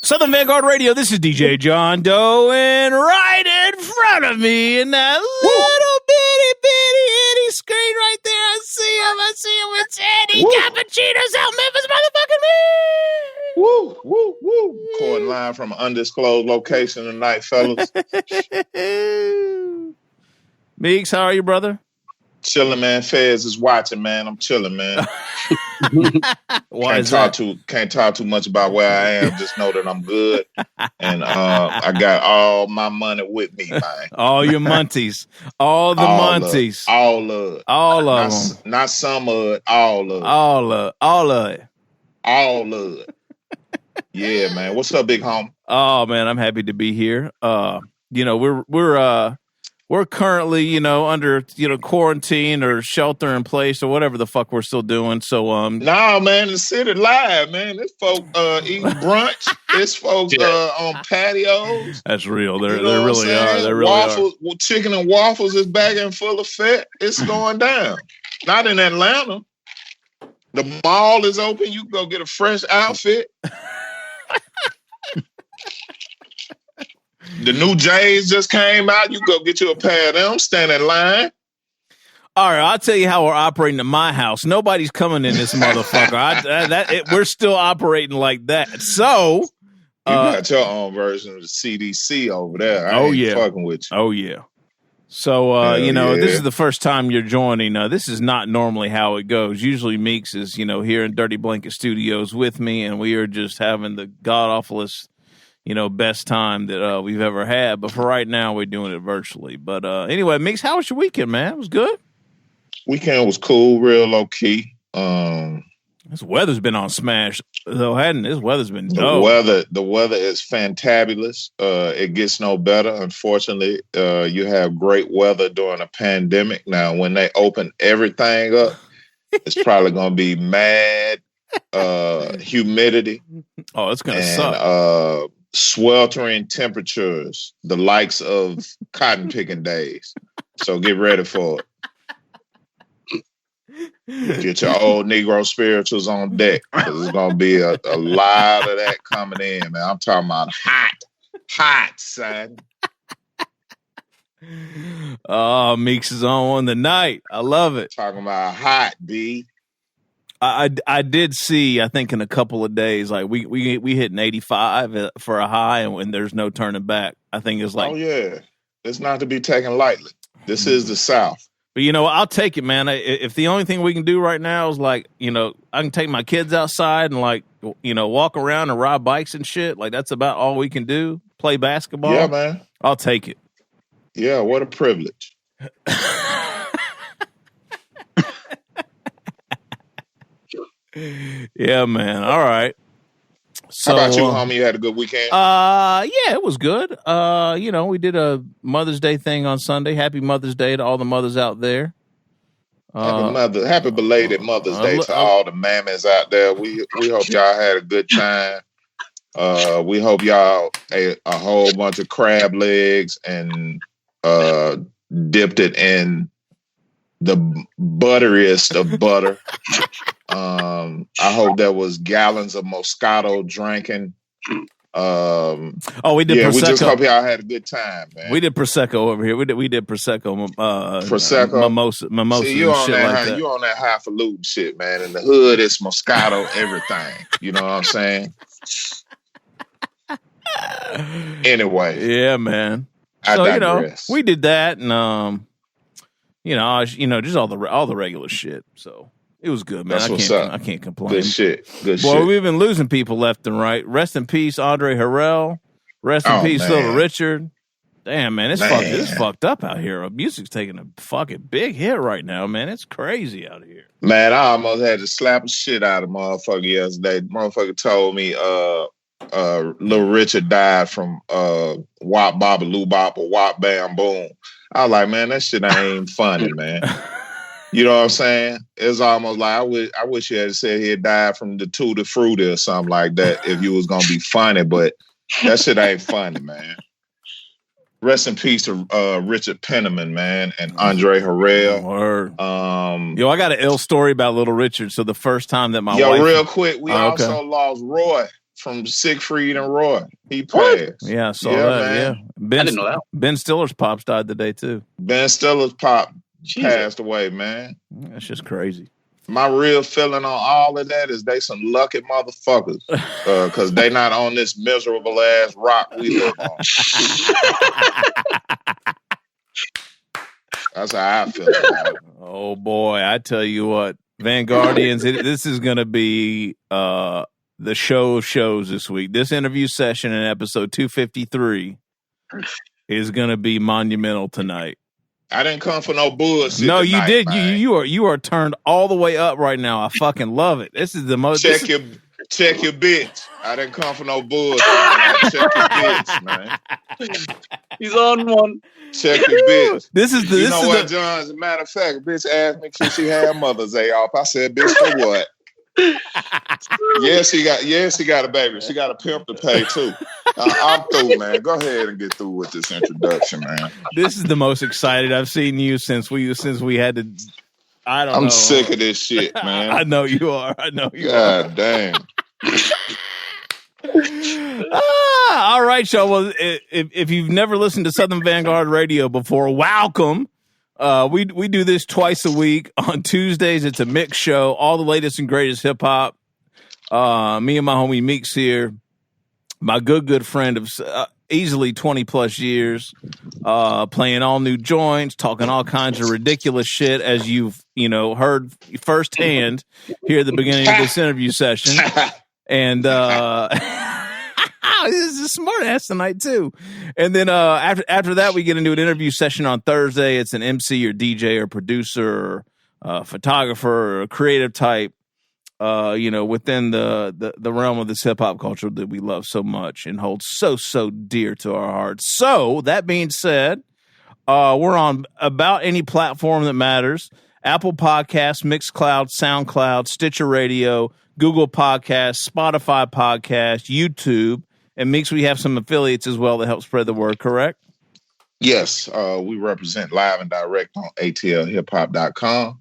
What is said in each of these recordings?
Southern Vangard Radio, this is DJ John Doe, and right in front of me in that little bitty itty screen right there, I see him, it's Eddie Cappuccino's out Memphis, motherfucking me! Woo, woo, woo. Recording live from an undisclosed location tonight, fellas. Meeks, how are you, brother? Chilling, man. Fez is watching, man. I'm chilling, man. Can't talk too much about where I am. Just know that I'm good, and I got all my money with me, man. All your munties, all the munties, all of them. Not some of it, all of it. All of it. Yeah, man. What's up, big homie? Oh man, I'm happy to be here. We're currently, under, quarantine or shelter in place or whatever the fuck we're still doing. So, nah, man, the city live, man. This folk eating brunch. This folks on patios. That's real. They really are. They really waffles, are. Chicken and waffles is back in full effect. It's going down. Not in Atlanta. The mall is open. You can go get a fresh outfit. The new J's just came out. You go get you a pair of them. Stand in line. All right, I'll tell you how we're operating in my house. Nobody's coming in this motherfucker. We're still operating like that. So you got your own version of the CDC over there. I ain't fucking with you. Oh yeah. So this is the first time you're joining. This is not normally how it goes. Usually Meeks is here in Dirty Blanket Studios with me, and we are just having the god awfulest. Best time that we've ever had. But for right now, we're doing it virtually. But anyway, Meeks, how was your weekend, man? It was good? Weekend was cool, real low-key. This weather's been on smash, though, hadn't it? This weather's been dope. The weather is fantabulous. It gets no better, unfortunately. You have great weather during a pandemic. Now, when they open everything up, it's probably going to be mad humidity. Oh, it's going to suck. Sweltering temperatures, the likes of cotton picking days. So get ready for it. Get your old Negro spirituals on deck, because there's going to be a lot of that coming in, man. I'm talking about hot, son. Oh, Meeks is on one tonight. I love it. Talking about hot, B. I did see, I think in a couple of days, like we hit an 85 for a high, and there's no turning back. I think it's like, oh yeah, it's not to be taken lightly. This is the South. But I'll take it, man. If the only thing we can do right now is I can take my kids outside and walk around and ride bikes and shit. Like that's about all we can do. Play basketball. Yeah, man. I'll take it. Yeah, what a privilege. Yeah, man. All right. So, how about you, homie? You had a good weekend? Yeah, it was good. We did a Mother's Day thing on Sunday. Happy Mother's Day to all the mothers out there. Happy belated Mother's Day to all the mammies out there. We hope y'all had a good time. We hope y'all ate a whole bunch of crab legs and dipped it in the butteriest of butter. I hope there was gallons of Moscato drinking. We did Prosecco. We just hope y'all had a good time, man. We did Prosecco over here. We did Prosecco, mimosa, see, you on shit that, like that. You on that highfalutin shit, man. In the hood, it's Moscato everything. You know what I'm saying? Anyway, yeah, man. I digress. We did that, and just all the regular shit. So. It was good, man. I can't complain. Good shit. Boy, we've been losing people left and right. Rest in peace, Andre Harrell. Rest in peace, Silver Richard. Damn, man, it's fucked up out here. Music's taking a fucking big hit right now, man. It's crazy out here. Man, I almost had to slap the shit out of motherfucker yesterday. Motherfucker told me Little Richard died from Wop Baba Lou Bop or Wop Bam Boom. I was like, man, that shit ain't funny, man. You know what I'm saying? It's almost like I wish you had said he had died from the Tutti Frutti or something like that if you was gonna be funny, but that shit ain't funny, man. Rest in peace to Richard Penniman, man, and Andre Harrell. Word. I got an ill story about Little Richard. So the first time that my wife... real quick, we also lost Roy from Siegfried and Roy. He passed. Yeah, I saw that. Man. Yeah, I didn't know that. Ben Stiller's pops died today too. Ben Stiller's pop passed away, man. That's just crazy. My real feeling on all of that is they some lucky motherfuckers, because they not on this miserable ass rock we live on. That's how I feel about it. Oh boy, I tell you what, Vanguardians, this is going to be the show of shows this week. This interview session in episode 253 is going to be monumental tonight. I didn't come for no bullshit. No, tonight, you did. Man. You are turned all the way up right now. I fucking love it. This is the most. Check your bitch. I didn't come for no bullshit. Check your bitch, man. He's on one. Check your bitch. This is the. You know what, John? As a matter of fact, bitch asked me could she have Mother's Day off. I said, bitch, for what? Yes, she got a baby. She got a pimp to pay too. I'm through, man. Go ahead and get through with this introduction, man. This is the most excited I've seen you since we had to. I don't know. I'm sick of this shit, man. I know you are. God damn. All right, y'all. Well, if you've never listened to Southern Vanguard Radio before, welcome. We do this twice a week. On Tuesdays, it's a mix show. All the latest and greatest hip hop. Me and my homie Meeks here, my good friend of easily 20 plus years, playing all new joints, talking all kinds of ridiculous shit, as you've heard firsthand here at the beginning of this interview session. And this is a smart ass tonight too. And then after that, we get into an interview session on Thursday. It's an MC or DJ or producer or photographer or a creative type, within the realm of this hip hop culture that we love so much and hold so dear to our hearts. So that being said, we're on about any platform that matters: Apple Podcasts, Mixcloud, SoundCloud, Stitcher Radio, Google Podcasts, Spotify Podcasts, YouTube, and Meeks, we have some affiliates as well that help spread the word, correct? Yes, we represent live and direct on atlhiphop.com.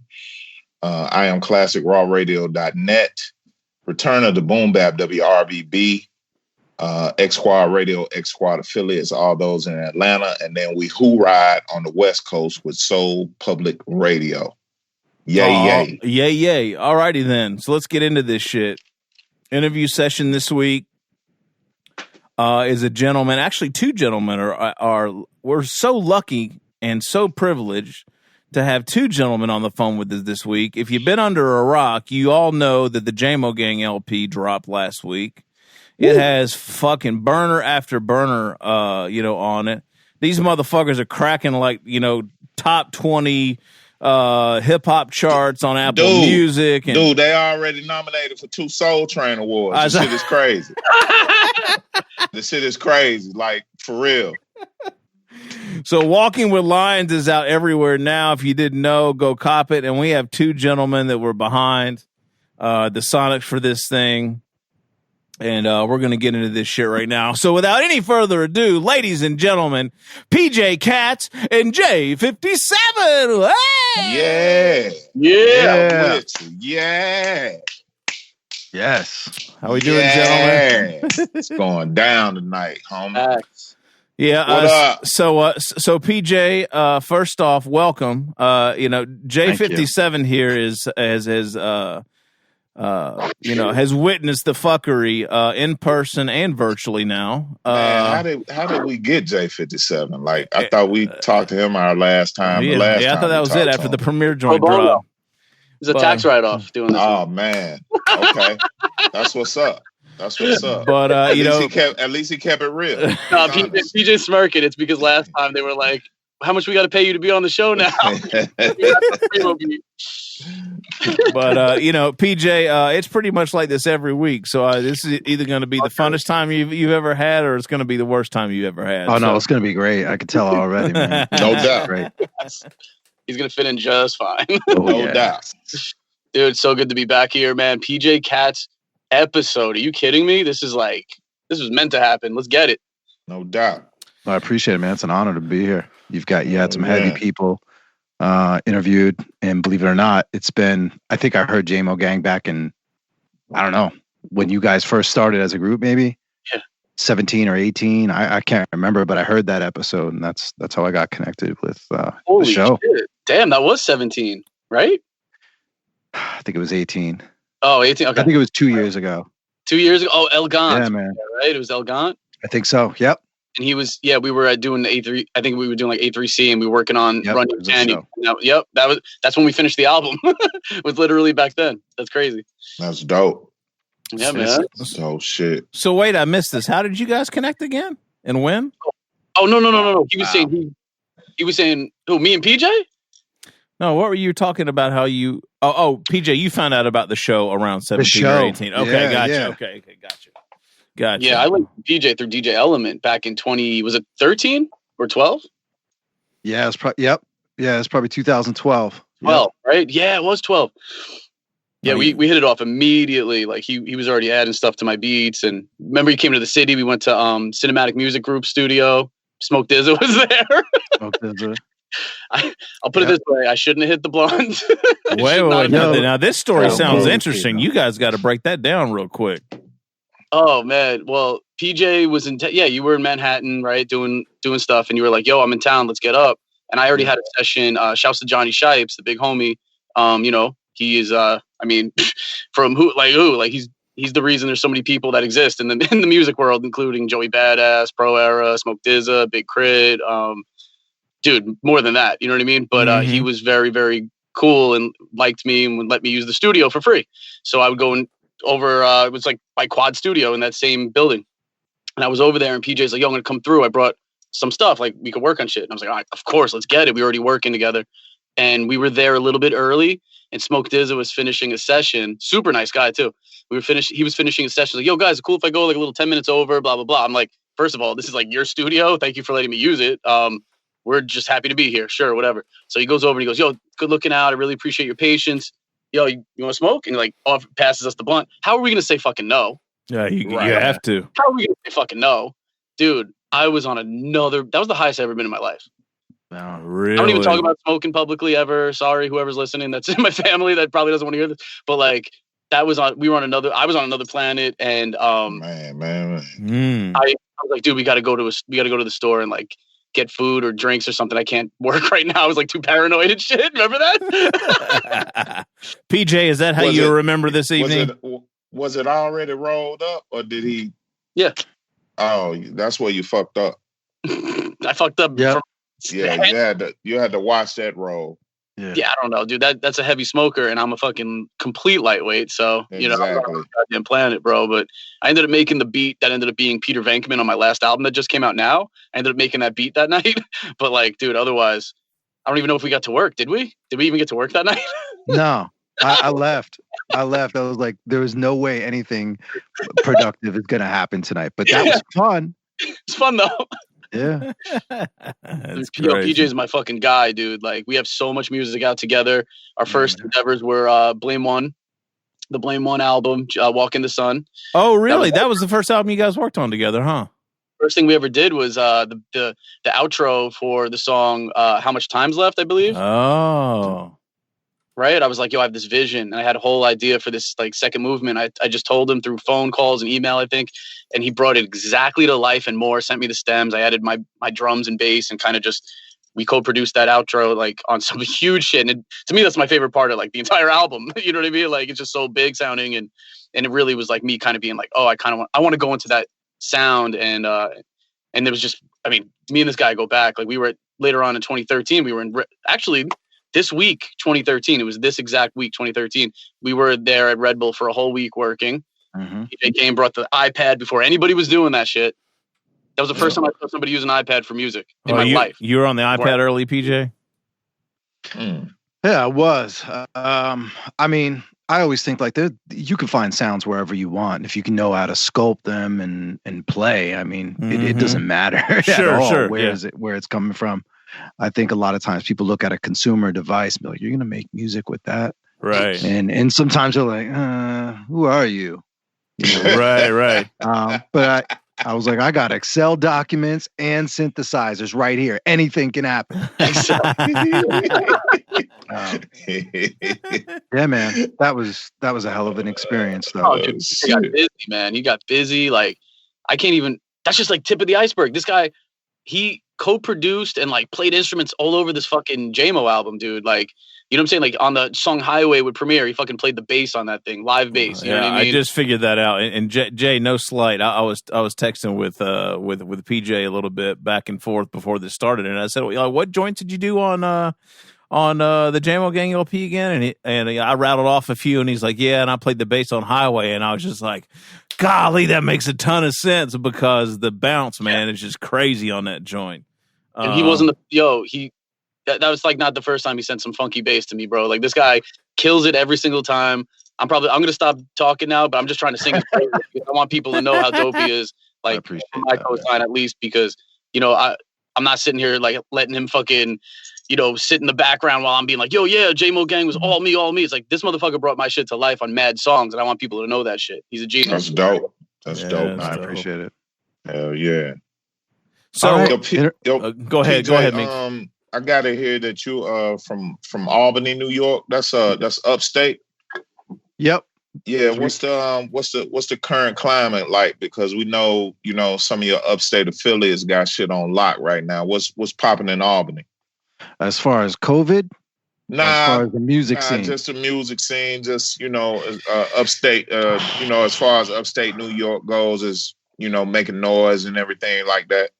I am classicrawradio.net. Return of the BoomBap, WRBB, X Squad Radio, X Squad affiliates, all those in Atlanta. And then we ride on the West Coast with Soul Public Radio. Yay. Yay. All righty then. So let's get into this shit. Interview session this week is a gentleman. Actually, two gentlemen we're so lucky and so privileged to have two gentlemen on the phone with us this week. If you've been under a rock, you all know that the Jamo Gang LP dropped last week. It has fucking burner after burner, on it. These motherfuckers are cracking like, top 20 hip hop charts on Apple Music. And they already nominated for 2 Soul Train awards. This shit is crazy. This shit is crazy, like for real. So Walking with Lions is out everywhere now. If you didn't know, go cop it. And we have two gentlemen that were behind the Sonics for this thing. And we're going to get into this shit right now. So without any further ado, ladies and gentlemen, PJ KATZ and J57. Hey! Yeah. Yeah. Yes. How we doing, gentlemen? It's going down tonight, homie. Yeah. What up? So PJ, first off, welcome. J57 here has witnessed the fuckery in person and virtually now. Man, how did we get J57? Like, I thought we talked to him our last time. Yeah, I thought that was it after the premiere joint drop. It's a tax write-off doing this. Oh man. Okay. That's what's up. But at least he kept it real. No, PJ smirking. It's because last time they were like, "How much we got to pay you to be on the show now?" But PJ, it's pretty much like this every week. So this is either going to be the funnest time you've ever had, or it's going to be the worst time you've ever had. Oh no, it's going to be great. I can tell already, man. No doubt. Great. He's going to fit in just fine. No doubt. Dude, it's so good to be back here, man. PJ KATZ episode. Are you kidding me? This was meant to happen. Let's get it. No doubt. I appreciate it, man. It's an honor to be here. You had some heavy people interviewed, and believe it or not, I think I heard Jamo Gang back in, I don't know, when you guys first started as a group, maybe. Yeah. 17 or 18. I can't remember, but I heard that episode, and that's how I got connected with the Holy show. shit. Damn, that was 17, right? I think it was 18. Oh, 18. Okay. I think it was 2 years ago. 2 years ago. Oh, El Gant. Yeah, man. Right? It was El Gant. I think so. Yep. And he was, we were doing the A3. I think we were doing like A3C, and we were working on Running Canyon. That's when we finished the album. It was literally back then. That's crazy. That's dope. Yeah, man. So shit. So wait, I missed this. How did you guys connect again? And when? Oh, no. He was saying he was saying, who, me and PJ? No, what were you talking about? How you? Oh, PJ, you found out about the show around 17 or 18. Okay, yeah, gotcha. yeah. Okay, gotcha. Yeah, I went to DJ through DJ Element back in 13 or 12? Yeah, it's probably it's probably 2012. 12, right? Yeah, it was 12. Yeah, we hit it off immediately. Like he was already adding stuff to my beats, and remember he came to the city. We went to Cinematic Music Group studio. Smoke Dizza was there. Smoke Dizza. I'll put it this way: I shouldn't have hit the blonde. Wait. Now this story sounds interesting. You guys got to break that down real quick. Oh man, well PJ was in. You were in Manhattan, right? Doing stuff, and you were like, "Yo, I'm in town. Let's get up." And I already had a session. Shouts to Johnny Shipes, the big homie. He is. From who? Like he's the reason there's so many people that exist in the music world, including Joey Badass, Pro Era, Smoke Dizza, Big Crit. Dude, more than that, you know what I mean? But he was very, very cool and liked me and would let me use the studio for free. So I would go over. It was like my quad studio in that same building, and I was over there. And PJ's like, "Yo, I'm gonna come through. I brought some stuff. Like we could work on shit." And I was like, "All right, of course, let's get it. We're already working together." And we were there a little bit early. And Smoke Dizza was finishing a session. Super nice guy too. He was finishing a session. Like, "Yo, guys, cool if I go like a little 10 minutes over, blah, blah, blah." I'm like, first of all, this is like your studio. Thank you for letting me use it. We're just happy to be here. Sure, whatever. So he goes over and he goes, "Yo, good looking out. I really appreciate your patience. Yo, you want to smoke?" And like passes us the blunt. How are we going to say fucking no? Yeah, you have to. How are we going to say fucking no? Dude, that was the highest I've ever been in my life. Oh, really? I don't even talk about smoking publicly ever. Sorry, whoever's listening that's in my family that probably doesn't want to hear this. But like I was on another planet, and man. I was like, dude, we gotta go to the store and like get food or drinks or something. I can't work right now. I was like too paranoid and shit. Remember that? PJ, is that how you remember this evening? Was it already rolled up, or did he? Yeah. Oh, that's where you fucked up. I fucked up. Yeah. Yeah, you had to watch that roll. Yeah, I don't know, dude. That's a heavy smoker, and I'm a fucking complete lightweight. So I'm on a goddamn planet, bro. But I ended up making the beat that ended up being Peter Venkman on my last album that just came out now. I ended up making that beat that night. But like, dude, otherwise, I don't even know if we got to work. Did we? Did we even get to work that night? No, I left. I was like, there was no way anything productive is gonna happen tonight. But that was fun. It's fun though. Yeah. PJ is my fucking guy, dude. Like, we have so much music out together. Our first endeavors were Blame One, the Blame One album, Walk in the Sun. Oh, really? That was the first album you guys worked on together, huh? First thing we ever did was the outro for the song How Much Time's Left, I believe. Oh. Right? I was like, yo, I have this vision. And I had a whole idea for this like second movement. I just told him through phone calls and email, I think. And he brought it exactly to life and more, sent me the stems. I added my drums and bass and kind of we co-produced that outro like on some huge shit. And to me, that's my favorite part of like the entire album. You know what I mean? Like, it's just so big sounding. And it really was like me kind of being like, oh, I want to go into that sound. And there was just, I mean, me and this guy go back. Like, we were later on in 2013, we were actually this week, 2013, it was this exact week, 2013, we were there at Red Bull for a whole week working. PJ came, brought the iPad before anybody was doing that shit. That was the first time I saw somebody use an iPad for music in my life. You were on the iPad early, PJ? Yeah, I was. I mean, I always think like you can find sounds wherever you want if you can know how to sculpt them and play. I mean, it doesn't matter at all where it's coming from. I think a lot of times people look at a consumer device and be like, "You're gonna make music with that," right? And sometimes they're like, "Who are you?" Right. But I was like, I got Excel documents and synthesizers right here. Anything can happen. Yeah, man, that was a hell of an experience, though. Oh, dude, he got busy, man. He got busy. Like, I can't even. That's just like tip of the iceberg. This guy, he co-produced and like played instruments all over this fucking Jamo album, dude. Like, you know what I'm saying? Like on the song Highway with Premier, he fucking played the bass on that thing, live bass. You know what I mean? I just figured that out. And Jay, no slight. I was texting with PJ a little bit back and forth before this started, and I said, well, "What joints did you do on the Jamo Gang LP again?" And I rattled off a few, and he's like, "Yeah," and I played the bass on Highway, and I was just like, "Golly, that makes a ton of sense," because the bounce, man, is just crazy on that joint. And he wasn't that was like not the first time he sent some funky bass to me, bro. Like, this guy kills it every single time. I'm gonna stop talking now, but I'm just trying to sing his praise. I want people to know how dope he is. Like, my cosign at least, because I'm not sitting here like letting him fucking sit in the background while I'm being like, yo, yeah, Jamo Gang was all me. It's like, this motherfucker brought my shit to life on mad songs, and I want people to know that shit. He's a genius. That's dope. That's dope. I appreciate it. Hell yeah. So go ahead, PJ, Meek. I gotta hear that you from Albany, New York. That's upstate. Yep. Yeah. What's the current climate like? Because we know some of your upstate affiliates got shit on lock right now. What's popping in Albany? As far as COVID? Nah, as far as the music scene. Just the music scene, just upstate, as far as upstate New York goes, is making noise and everything like that.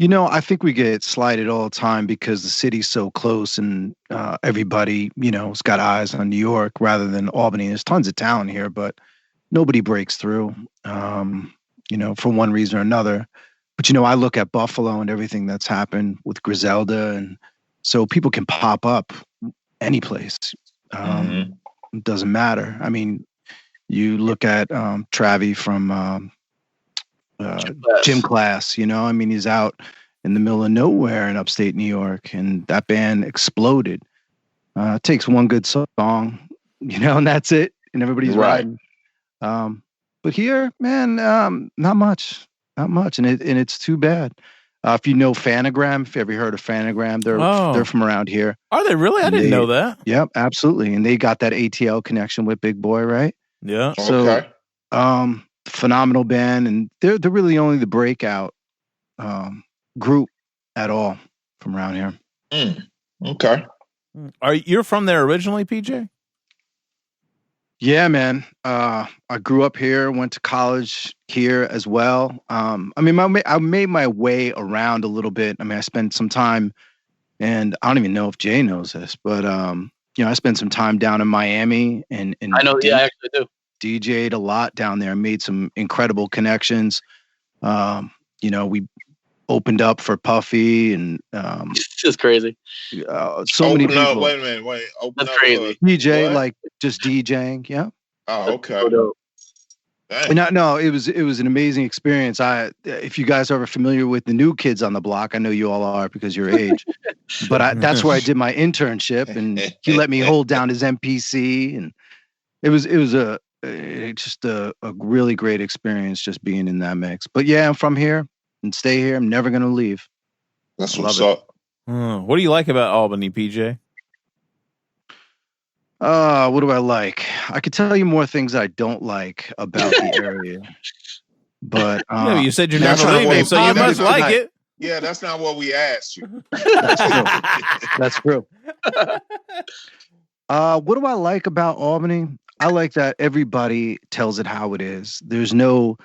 I think we get slighted all the time because the city's so close and everybody, has got eyes on New York rather than Albany. There's tons of talent here, but nobody breaks through, for one reason or another. But, I look at Buffalo and everything that's happened with Griselda, and so people can pop up any place. It doesn't matter. I mean, you look at Travi from Gym Class, he's out in the middle of nowhere in upstate New York, and that band exploded. It takes one good song, and that's it, and everybody's riding. But here, man, not much, and it's too bad. If you know Fanagram, if you ever heard of Fanagram, they're from around here. Are they really? I didn't know that. Yep, absolutely, and they got that ATL connection with Big Boy, right? Yeah. So, phenomenal band, and they're really only the breakout group at all from around here. Okay. You're from there originally, PJ? Yeah, man. I grew up here, went to college here as well. I made my way around a little bit. I spent some time, and I don't even know if Jay knows this, but I spent some time down in Miami, and I know. I actually do. DJ'd a lot down there, made some incredible connections. We opened up for Puffy, and it's just crazy. So many people. Wait a minute. That's crazy. DJ, like just DJing. Yeah. Oh, okay. No, it was an amazing experience. If you guys are ever familiar with the New Kids on the Block, I know you all are because your age, but that's where I did my internship, and he let me hold down his MPC, and it was just a really great experience just being in that mix. But yeah, I'm from here and stay here. I'm never going to leave. That's what's up. What do you like about Albany, PJ? What do I like? I could tell you more things I don't like about the area. But you said you're never leaving, so you must like it. Yeah, that's not what we asked you. That's true. What do I like about Albany? I like that everybody tells it how it is. There's no,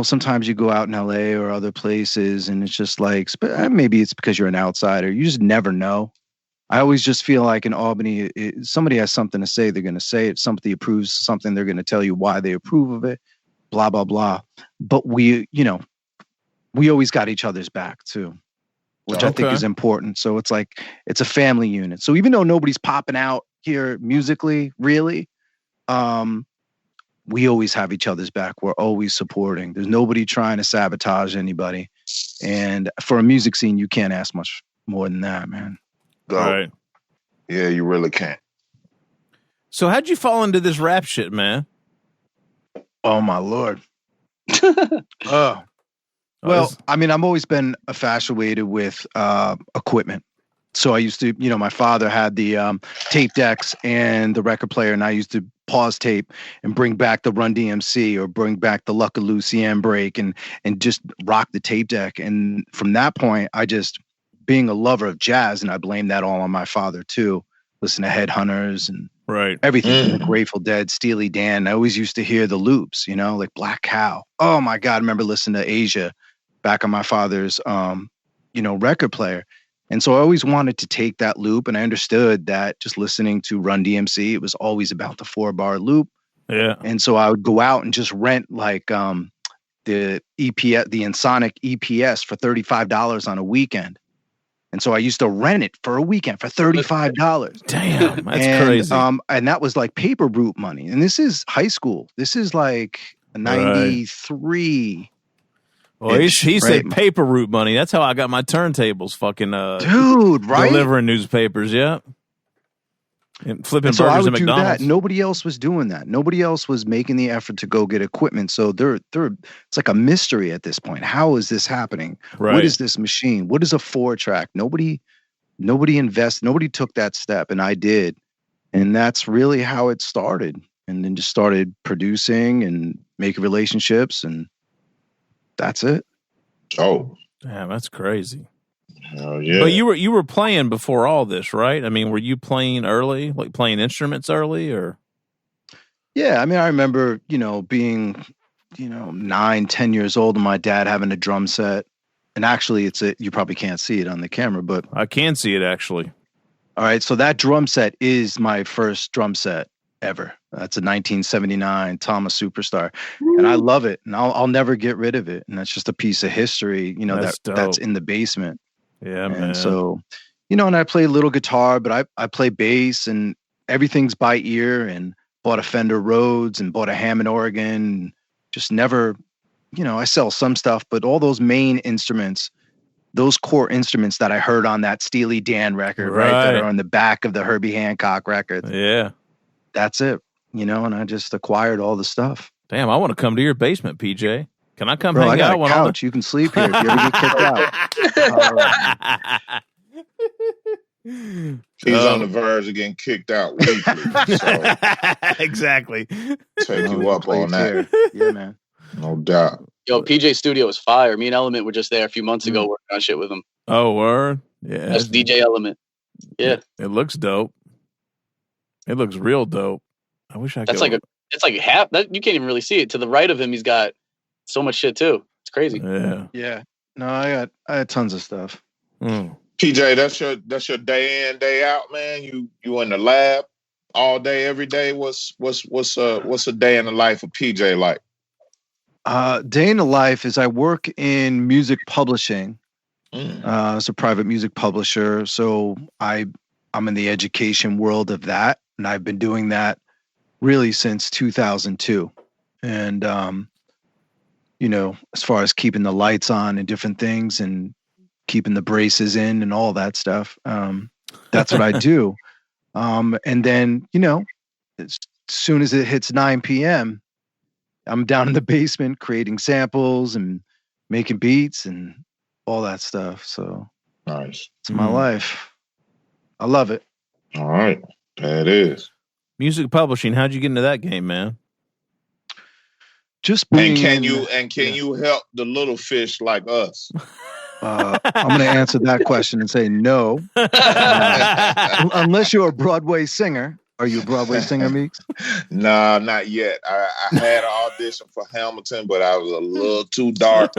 sometimes you go out in LA or other places and it's just like, maybe it's because you're an outsider. You just never know. I always just feel like in Albany, somebody has something to say, they're going to say it. Somebody approves something, they're going to tell you why they approve of it, blah, blah, blah. But we always got each other's back too, which I think is important. So it's like, it's a family unit. So even though nobody's popping out here musically, really, we always have each other's back. We're always supporting. There's nobody trying to sabotage anybody. And for a music scene, you can't ask much more than that, man. All right. Yeah, you really can't. So how'd you fall into this rap shit, man? Oh my Lord. Well, I've always been infatuated with equipment. So I used to, my father had the tape decks and the record player, and I used to pause tape and bring back the Run DMC or bring back the Luck of Lucien break and just rock the tape deck. And from that point, I just, being a lover of jazz, and I blame that all on my father too, listen to Headhunters and everything from the Grateful Dead, Steely Dan. I always used to hear the loops, like Black Cow. Oh my God, I remember listening to Asia back on my father's, record player. And so I always wanted to take that loop, and I understood that just listening to Run DMC, it was always about the 4-bar loop. Yeah. And so I would go out and just rent like the EPS, the Ensoniq EPS for $35 on a weekend. And so I used to rent it for a weekend for $35. Damn, that's crazy. And that was like paper route money. And this is high school. This is like 93. Well, he said paper route money. That's how I got my turntables. Fucking dude, right? Delivering newspapers, yeah. And flipping so burgers I would at do McDonald's. that. Nobody else was doing that. Nobody else was making the effort to go get equipment. So it's like a mystery at this point. How is this happening? Right. What is this machine? What is a 4-track? Nobody took that step, and I did. And that's really how it started. And then just started producing and making relationships, and that's it. Oh, damn, that's crazy. Oh yeah. But you were playing before all this, right? I mean, were you playing early, like playing instruments early, or? Yeah, I mean, I remember, being, 9, 10 years old, and my dad having a drum set. And actually, you probably can't see it on the camera, but I can see it actually. All right, so that drum set is my first drum set ever. That's a 1979 Thomas Superstar, and I love it, and I'll never get rid of it. And that's just a piece of history, that's in the basement. Yeah, and man. So, and I play a little guitar, but I play bass, and everything's by ear. And bought a Fender Rhodes and bought a Hammond organ. Just never, I sell some stuff, but all those main instruments, those core instruments that I heard on that Steely Dan record, right, that are on the back of the Herbie Hancock records. Yeah, that's it. And I just acquired all the stuff. Damn, I want to come to your basement, PJ. Can I come Bro, hang I got out? A couch. You can sleep here if you ever get kicked out. He's on the verge of getting kicked out weekly. So exactly. Take you up on that. Yeah, man. No doubt. Yo, PJ Studio is fire. Me and Element were just there a few months ago working on shit with him. Oh, word? Yeah. That's DJ Element. Yeah. It looks dope. It looks real dope. I wish I could. It's like half that you can't even really see it. To the right of him, he's got so much shit too. It's crazy. Yeah. Yeah. No, I had tons of stuff. PJ, that's your day in, day out, man. You in the lab all day, every day. What's a day in the life of PJ like? Day in the life is I work in music publishing as a private music publisher. So I'm in the education world of that, and I've been doing that really since 2002. And as far as keeping the lights on and different things and keeping the braces in and all that stuff, that's what I do. And then, as soon as it hits 9 p.m., I'm down in the basement creating samples and making beats and all that stuff. So nice. It's my life. I love it. All right. That is. Music publishing. How'd you get into that game, man? Just being. And can you help the little fish like us? I'm going to answer that question and say no. Unless you're a Broadway singer. Are you a Broadway singer, Meeks? Nah, not yet. I had an audition for Hamilton, but I was a little too dark.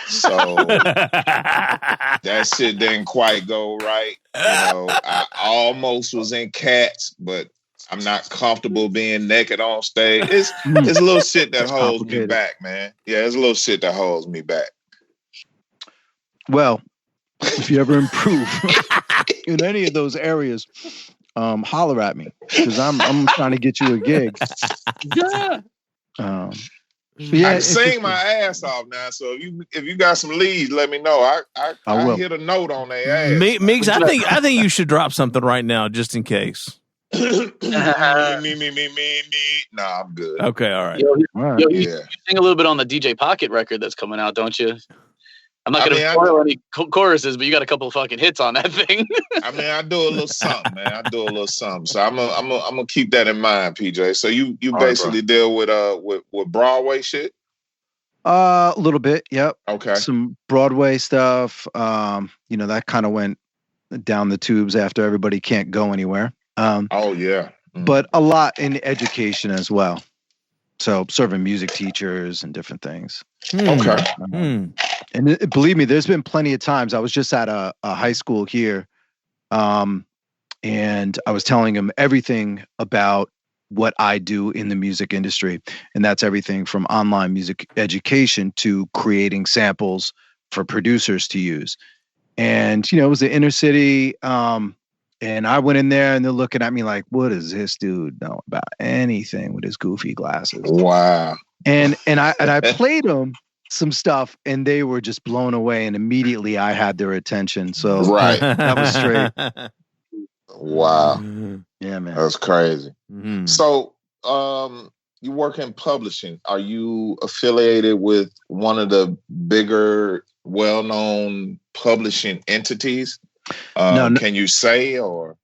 So that shit didn't quite go right. I almost was in Cats, but I'm not comfortable being naked on stage. It's a little shit that holds me back, man. Yeah, it's a little shit that holds me back. Well, if you ever improve in any of those areas, holler at me because I'm trying to get you a gig. Yeah. I can sing my ass off now. So if you got some leads, let me know. I hit a note on their ass. Mix, I think you should drop something right now just in case. me. Nah, I'm good. Okay, all right. You sing a little bit on the DJ Pocket record that's coming out, don't you? I'm not going to spoil any choruses, but you got a couple of fucking hits on that thing. I mean, I do a little something, man. I do a little something. So I'm gonna keep that in mind, PJ. So you basically deal with Broadway shit? A little bit, yep. Okay. Some Broadway stuff. That kind of went down the tubes after Everybody Can't Go Anywhere. Oh yeah. But a lot in education as well. So serving music teachers and different things. Okay. And believe me, there's been plenty of times. I was just at a high school here, and I was telling them everything about what I do in the music industry. And that's everything from online music education to creating samples for producers to use. And, it was the inner city. And I went in there and they're looking at me like, what does this dude know about anything with his goofy glasses? Wow. And I played them some stuff and they were just blown away, and immediately I had their attention. So that was straight. Wow. Yeah, man. That's crazy. So you work in publishing. Are you affiliated with one of the bigger, well-known publishing entities? No. Can you say, or?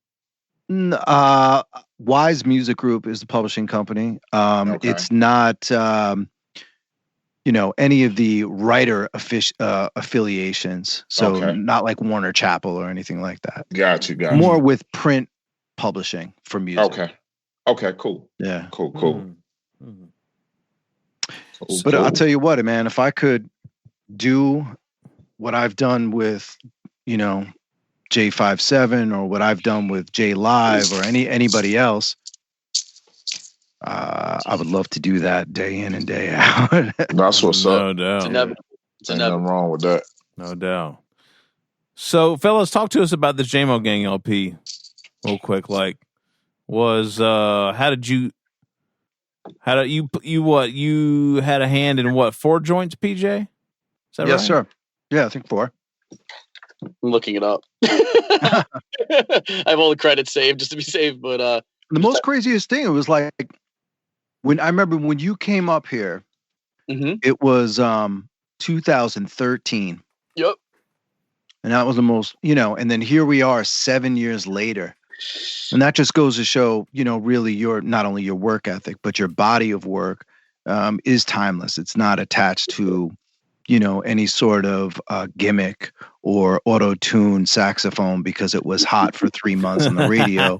Wise Music Group is the publishing company. It's not, any of the writer affiliations. So not like Warner Chappell or anything like that. Got you. More with print publishing for music. Okay, cool. Yeah. Cool. But I'll tell you what, man, if I could do what I've done with, J57 or what I've done with J Live or anybody else, I would love to do that day in and day out. That's what's up. No doubt. It's nothing wrong with that. No doubt. So, fellas, talk to us about the Jamo Gang LP real quick. Like, you had a hand in what, 4 joints, PJ? Is that yes, sir. Yeah, I think 4. I'm looking it up. I have all the credits saved just to be safe, but the most craziest thing, it was like I remember when you came up here, it was 2013. Yep. And that was the most, and then here we are 7 years later. And that just goes to show, really your, not only your work ethic, but your body of work is timeless. It's not attached to, any sort of gimmick or auto-tune saxophone because it was hot for 3 months on the radio.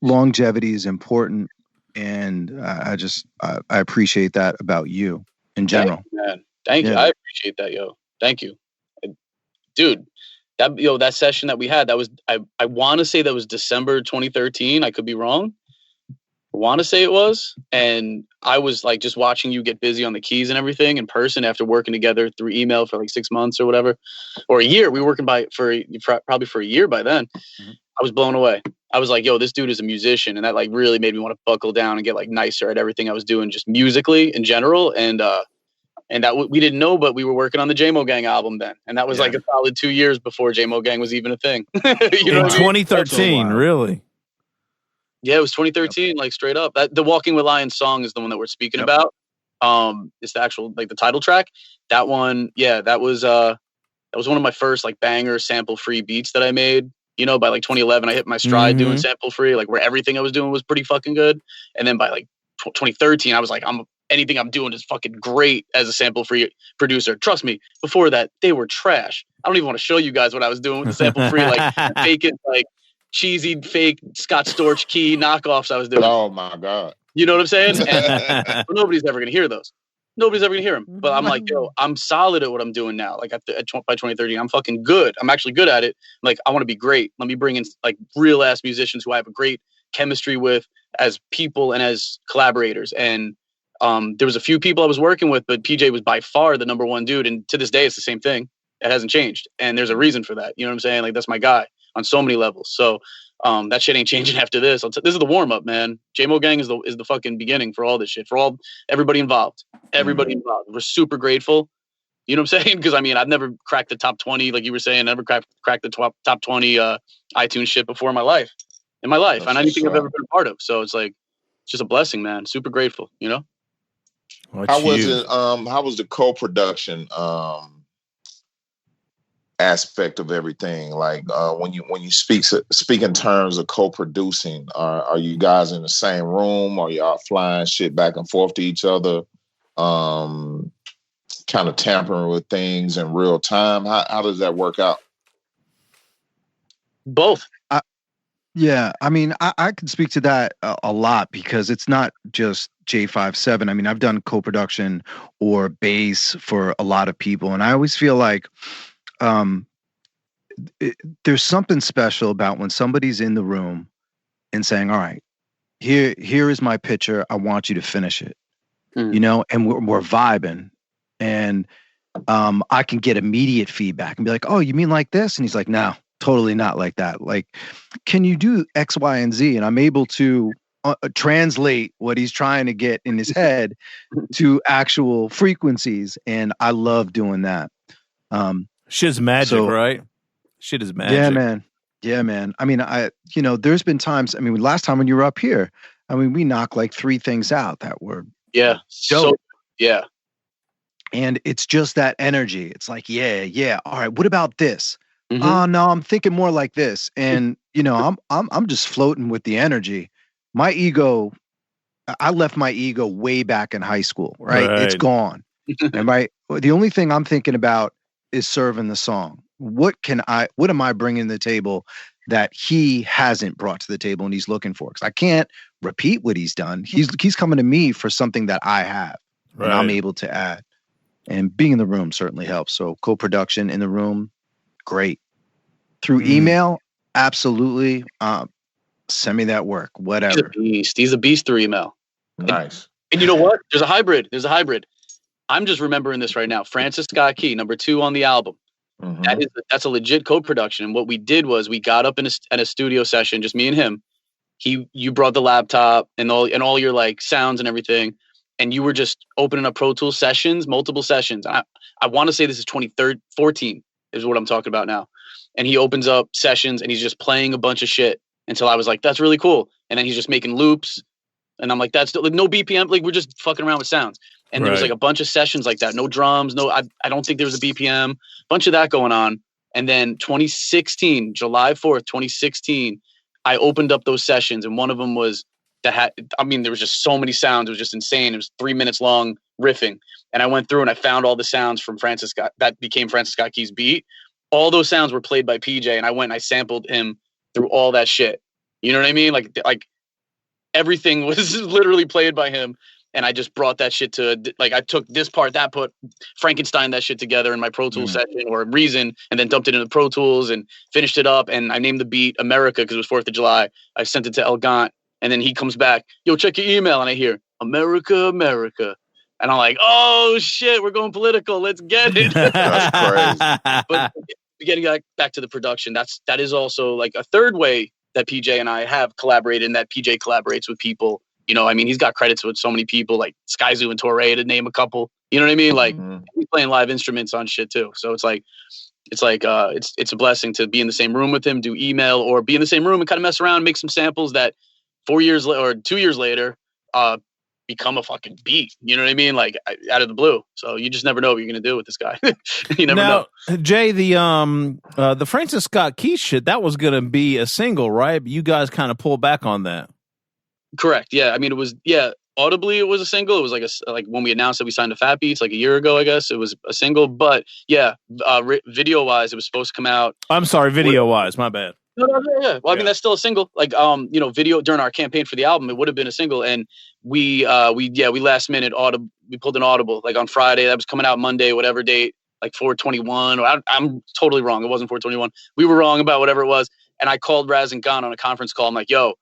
Longevity is important. And I appreciate that about you in general. Thank you. I appreciate that, yo. Thank you. Dude, that session that we had, that was, I want to say that was December 2013. I could be wrong. I want to say it was. And I was like just watching you get busy on the keys and everything in person after working together through email for like 6 months or whatever, or a year. We were working probably for a year by then. I was blown away. I was like, yo, this dude is a musician. And that like really made me want to buckle down and get like nicer at everything I was doing just musically in general. And that we didn't know, but we were working on the Jamo Gang album then. And that was like a solid 2 years before Jamo Gang was even a thing. In 2013, really? Yeah, it was 2013, like straight up. The Walking with Lions song is the one that we're speaking about. It's the actual, like the title track. That one, that was one of my first like banger sample free beats that I made. By like 2011, I hit my stride doing sample free, like where everything I was doing was pretty fucking good. And then by like 2013, I was like, anything I'm doing is fucking great as a sample free producer. Trust me, before that, they were trash. I don't even want to show you guys what I was doing with the sample free, like faking, like cheesy, fake Scott Storch key knockoffs I was doing. Oh my God. You know what I'm saying? And nobody's ever going to hear those. Nobody's ever going to hear them. But I'm like, yo, I'm solid at what I'm doing now. Like by 2013, I'm fucking good. I'm actually good at it. Like, I want to be great. Let me bring in like real ass musicians who I have a great chemistry with as people and as collaborators. And there was a few people I was working with, but PJ was by far the number one dude. And to this day, it's the same thing. It hasn't changed. And there's a reason for that. You know what I'm saying? Like, that's my guy on so many levels. So that shit ain't changing after this. This is the warm up, man. Jamo Gang is the fucking beginning for all this shit, for everybody involved. Everybody involved. We're super grateful. You know what I'm saying? Because I mean, I've never cracked the top 20, like you were saying. Never cracked the top 20 iTunes shit before in my life. And anything I've ever been a part of. So it's like, it's just a blessing, man. Super grateful. How was it? How was the co-production aspect of everything? Like when you speak in terms of co-producing, are you guys in the same room? Are y'all flying shit back and forth to each other? Kind of tampering with things in real time. How does that work out? Both. Yeah, I mean, I can speak to that a lot because it's not just J57. I mean, I've done co-production or bass for a lot of people, and I always feel like there's something special about when somebody's in the room and saying, all right, here is my picture. I want you to finish it, you know, and we're vibing, and I can get immediate feedback and be like, oh, you mean like this? And he's like, no. Totally not like that. Like, can you do X, Y, and Z? And I'm able to translate what he's trying to get in his head to actual frequencies. And I love doing that. Shit's magic, right? Shit is magic. Yeah, man. Yeah, man. I mean, there's been times, I mean, last time when you were up here, I mean, we knocked like 3 things out that were dope. So, yeah. And it's just that energy. It's like, yeah. All right, what about this? Oh no, I'm thinking more like this, and you know, I'm just floating with the energy. My ego, I left my ego way back in high school, right? It's gone, and the only thing I'm thinking about is serving the song. What am I bringing to the table that he hasn't brought to the table and he's looking for? Because I can't repeat what he's done. He's coming to me for something that I have, and I'm able to add. And being in the room certainly helps. So co-production in the room. Great. Through email, absolutely. Send me that work, whatever. He's a beast through email. Nice. And you know what? There's a hybrid. I'm just remembering this right now. Francis Scott Key, number 2 on the album. That's a legit co-production. And what we did was we got up in a studio session, just me and him. You brought the laptop and all your like sounds and everything. And you were just opening up Pro Tools sessions, multiple sessions. I want to say this is 2014 is what I'm talking about now. And he opens up sessions and he's just playing a bunch of shit until I was like, that's really cool. And then he's just making loops. And I'm like, that's still, like, no BPM. Like, we're just fucking around with sounds. And there was like a bunch of sessions like that. No drums. No, I don't think there was a BPM. Bunch of that going on. And then 2016, July 4th, 2016, I opened up those sessions. And one of them was there was just so many sounds. It was just insane. It was 3 minutes long riffing. And I went through and I found all the sounds from that became Francis Scott Key's beat. All those sounds were played by PJ, and I went and I sampled him through all that shit. You know what I mean? Like everything was literally played by him, and I just brought that shit to, like, I took this part, that put Frankenstein that shit together in my Pro Tools session or Reason, and then dumped it into Pro Tools and finished it up, and I named the beat America because it was 4th of July. I sent it to GANT, and then he comes back, yo, check your email, and I hear, America, America. And I'm like, oh, shit, we're going political. Let's get it. That's crazy. But getting back to the production, that is also like a third way that PJ and I have collaborated, and that PJ collaborates with people. You know, I mean, he's got credits with so many people like Skyzoo and Torre, to name a couple. You know what I mean? Like, he's playing live instruments on shit too. So it's a blessing to be in the same room with him, do email, or be in the same room and kind of mess around, make some samples that 4 years or 2 years later become a fucking beat. You know what I mean? Like, out of the blue. So you just never know what you're going to do with this guy. You never know. Jay, the Francis Scott Key shit, that was going to be a single, right? But you guys kind of pulled back on that. Correct. Yeah. I mean, it was, audibly it was a single. It was like when we announced that we signed to Fat Beats like a year ago, I guess it was a single, but video wise, it was supposed to come out. I'm sorry. Video wise, my bad. No, yeah. Well, I mean, that's still a single. Like, video during our campaign for the album, it would have been a single. And we last minute we pulled an audible like on Friday. That was coming out Monday, whatever date, like 4/21. Or I'm totally wrong. It wasn't 4/21. We were wrong about whatever it was. And I called Raz and GANT on a conference call. I'm like, yo,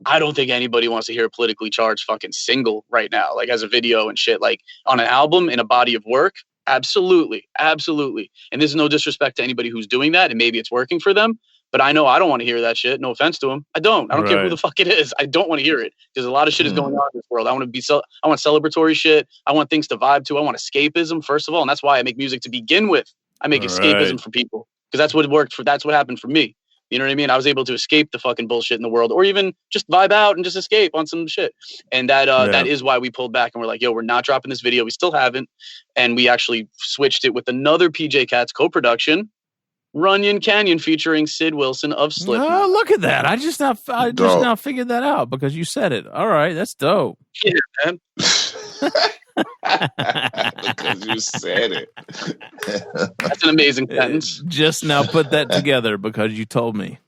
I don't think anybody wants to hear a politically charged fucking single right now, like as a video and shit, like on an album in a body of work. Absolutely. And there's no disrespect to anybody who's doing that. And maybe it's working for them. But I know I don't want to hear that shit. No offense to him. I don't care who the fuck it is. I don't want to hear it because a lot of shit is going on in this world. I want celebratory shit. I want things to vibe to. I want escapism, first of all. And that's why I make music to begin with. I make escapism for people because that's what worked for. That's what happened for me. You know what I mean? I was able to escape the fucking bullshit in the world, or even just vibe out and just escape on some shit. And that is why we pulled back and we're like, yo, we're not dropping this video. We still haven't. And we actually switched it with another PJ KATZ co-production, Runyon Canyon, featuring SID Wilson of Slipknot. Oh, look at that. I just now figured that out because you said it. All right, that's dope. Yeah, man. Because you said it. That's an amazing sentence. Just now put that together because you told me.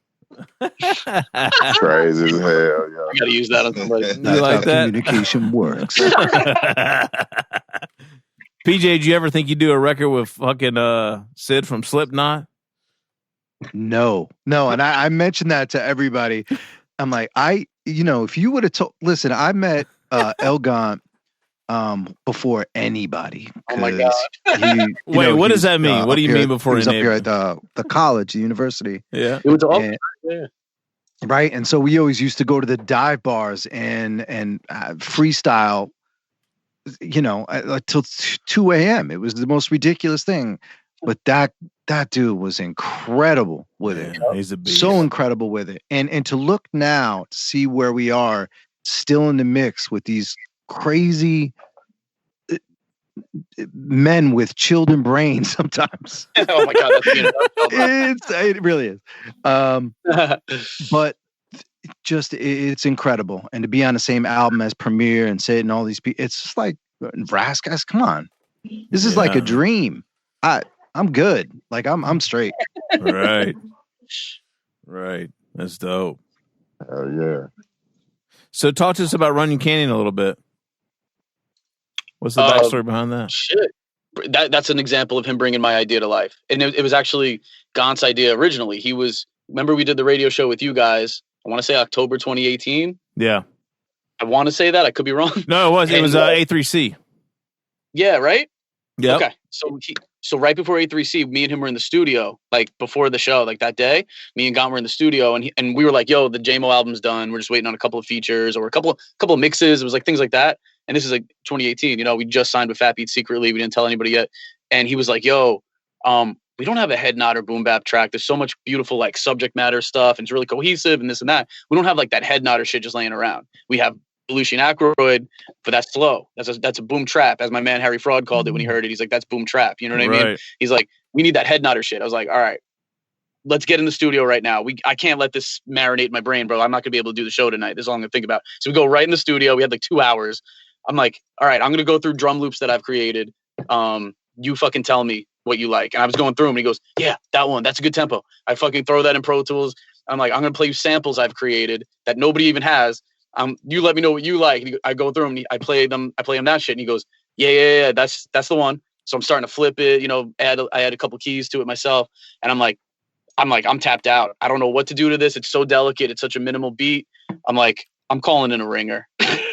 Crazy as hell, yo. I gotta use that on somebody. You like that? Communication works. PJ, did you ever think you'd do a record with fucking Sid from Slipknot? No. And I mentioned that to everybody. I'm like, if you would have told, listen, I met GANT before anybody. Oh my God. Wait, what does that mean? What do you mean before he was up anybody? here at the college, the university. Yeah. It was all right. And so we always used to go to the dive bars and freestyle, till 2 a.m. It was the most ridiculous thing. But that dude was incredible with it. He's a beast. So incredible with it. And to look now to see where we are still in the mix with these crazy men with children brains sometimes. Oh my God, that's it really is. But just it's incredible. And to be on the same album as Premier and Sid and all these people, it's just like RAS KASS, come on. This is like a dream. I'm good. Like I'm straight. Right. That's dope. Hell yeah. So talk to us about Runyon Canyon a little bit. What's the backstory behind that? Shit. That's an example of him bringing my idea to life. And it was actually GANT's idea originally. Remember we did the radio show with you guys, I want to say October 2018. Yeah. I want to say that. I could be wrong. No, it was A3C. Yeah, right? Yeah. Okay. So right before A3C, me and him were in the studio, like before the show, like that day, me and GANT were in the studio and we were like, yo, the Jamo album's done. We're just waiting on a couple of features or a couple of mixes. It was like things like that. And this is like 2018, we just signed with Fat Beat secretly. We didn't tell anybody yet. And he was like, yo, we don't have a head nod or BoomBap track. There's so much beautiful like subject matter stuff and it's really cohesive and this and that. We don't have like that head nod or shit just laying around. We have Belushi and Aykroyd, but that's slow. That's a boom trap, as my man Harry Fraud called it when he heard it. He's like, that's boom trap. You know what I mean? He's like, we need that head nodder shit. I was like, all right, let's get in the studio right now. I can't let this marinate in my brain, bro. I'm not gonna be able to do the show tonight. This is all I'm gonna think about. So we go right in the studio. We had like 2 hours. I'm like, all right, I'm gonna go through drum loops that I've created. You fucking tell me what you like. And I was going through them and he goes, yeah, that one, that's a good tempo. I fucking throw that in Pro Tools. I'm like, I'm gonna play you samples I've created that nobody even has. You let me know what you like. And I go through them. And I play him that shit. And he goes, yeah, that's the one. So I'm starting to flip it. I add a couple keys to it myself. And I'm tapped out. I don't know what to do to this. It's so delicate. It's such a minimal beat. I'm calling in a ringer. And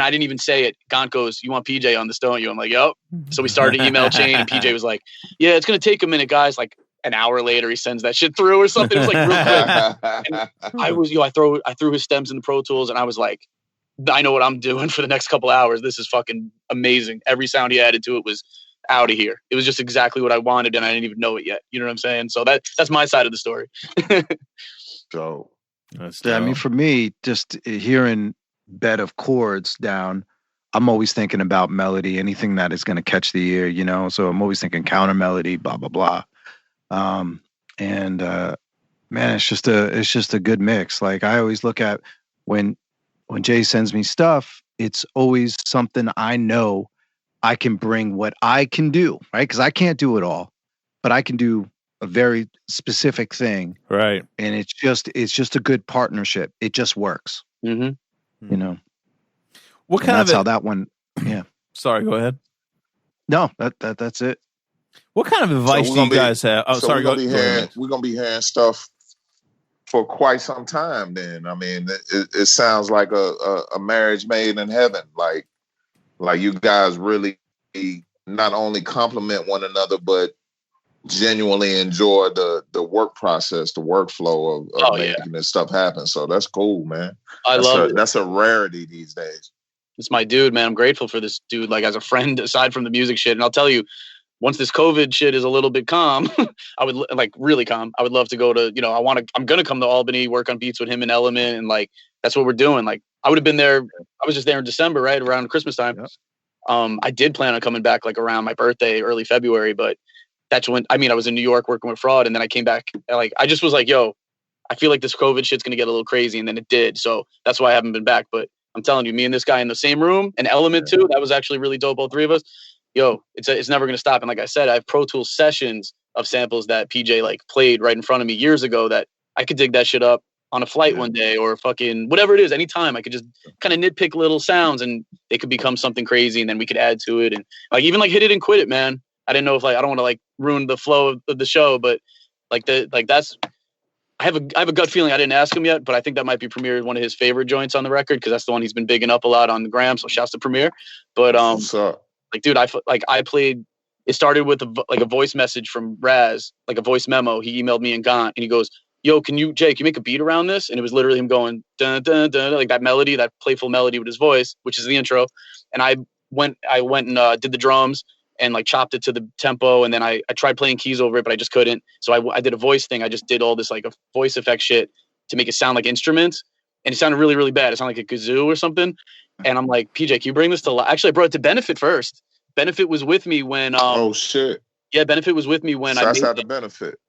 I didn't even say it. GANT goes, you want PJ on this, don't you? I'm like, yep. So we started an email chain and PJ was like, yeah, it's going to take a minute, guys. Like an hour later, he sends that shit through or something. It was like real quick. And I threw his stems in the Pro Tools and I was like, I know what I'm doing for the next couple hours. This is fucking amazing. Every sound he added to it was out of here. It was just exactly what I wanted and I didn't even know it yet. You know what I'm saying? So that's my side of the story. So I mean, for me, just hearing bed of chords down, I'm always thinking about melody, anything that is going to catch the ear, so I'm always thinking counter melody, blah, blah, blah. Man, it's just a good mix. Like I always look at when Jay sends me stuff, it's always something I know I can bring what I can do, right? Because I can't do it all, but I can do a very specific thing, right? And it's just a good partnership. It just works, What that's how that one? Yeah. Sorry, go ahead. No, that's it. What kind of advice do you guys have? Oh, sorry, we're gonna be hearing stuff for quite some time. Then I mean, it sounds like a marriage made in heaven. Like you guys really not only compliment one another, but genuinely enjoy the work process, the workflow of making this stuff happen. So that's cool, man. I love it. That's a rarity these days. It's my dude, man. I'm grateful for this dude, like as a friend, aside from the music shit. And I'll tell you, once this COVID shit is a little bit calm, I would like really calm. I would love to go to, you know, I'm going to come to Albany, work on beats with him and Element. And like, that's what we're doing. Like I would have been there. I was just there in December, right? Around Christmas time. Yeah. I did plan on coming back like around my birthday, early February, but that's when, I mean, I was in New York working with Fraud, and then I came back. Like, I just was like, yo, I feel like this COVID shit's going to get a little crazy. And then it did. So that's why I haven't been back. But I'm telling you, me and this guy in the same room, and Element too, that was actually really dope, all three of us. Yo, it's never going to stop. And like I said, I have Pro Tools sessions of samples that PJ like played right in front of me years ago that I could dig that shit up on a flight one day, or fucking whatever it is, anytime. I could just kind of nitpick little sounds and they could become something crazy, and then we could add to it. And like, even like Hit It and Quit It, man. I didn't know if like, I don't want to like ruin the flow of the show, but like that's, I have a gut feeling. I didn't ask him yet, but I think that might be Premier, one of his favorite joints on the record, because that's the one he's been bigging up a lot on the gram. So shouts to Premier. But like, dude, I played. It started with a voice message from Raz, like a voice memo. He emailed me and GANT, and he goes, "Yo, Jay, can you make a beat around this?" And it was literally him going dun dun dun, like that melody, that playful melody with his voice, which is the intro. And I went and did the drums and like chopped it to the tempo, and then I tried playing keys over it, but I just couldn't. So I did a voice thing. I just did all this like a voice effect shit to make it sound like instruments, and it sounded really, really bad. It sounded like a kazoo or something. And I'm like, PJ, can you bring this to life? Actually, I brought it to Benefit first. Benefit was with me when oh shit. Yeah, Benefit was with me when I made the Benefit.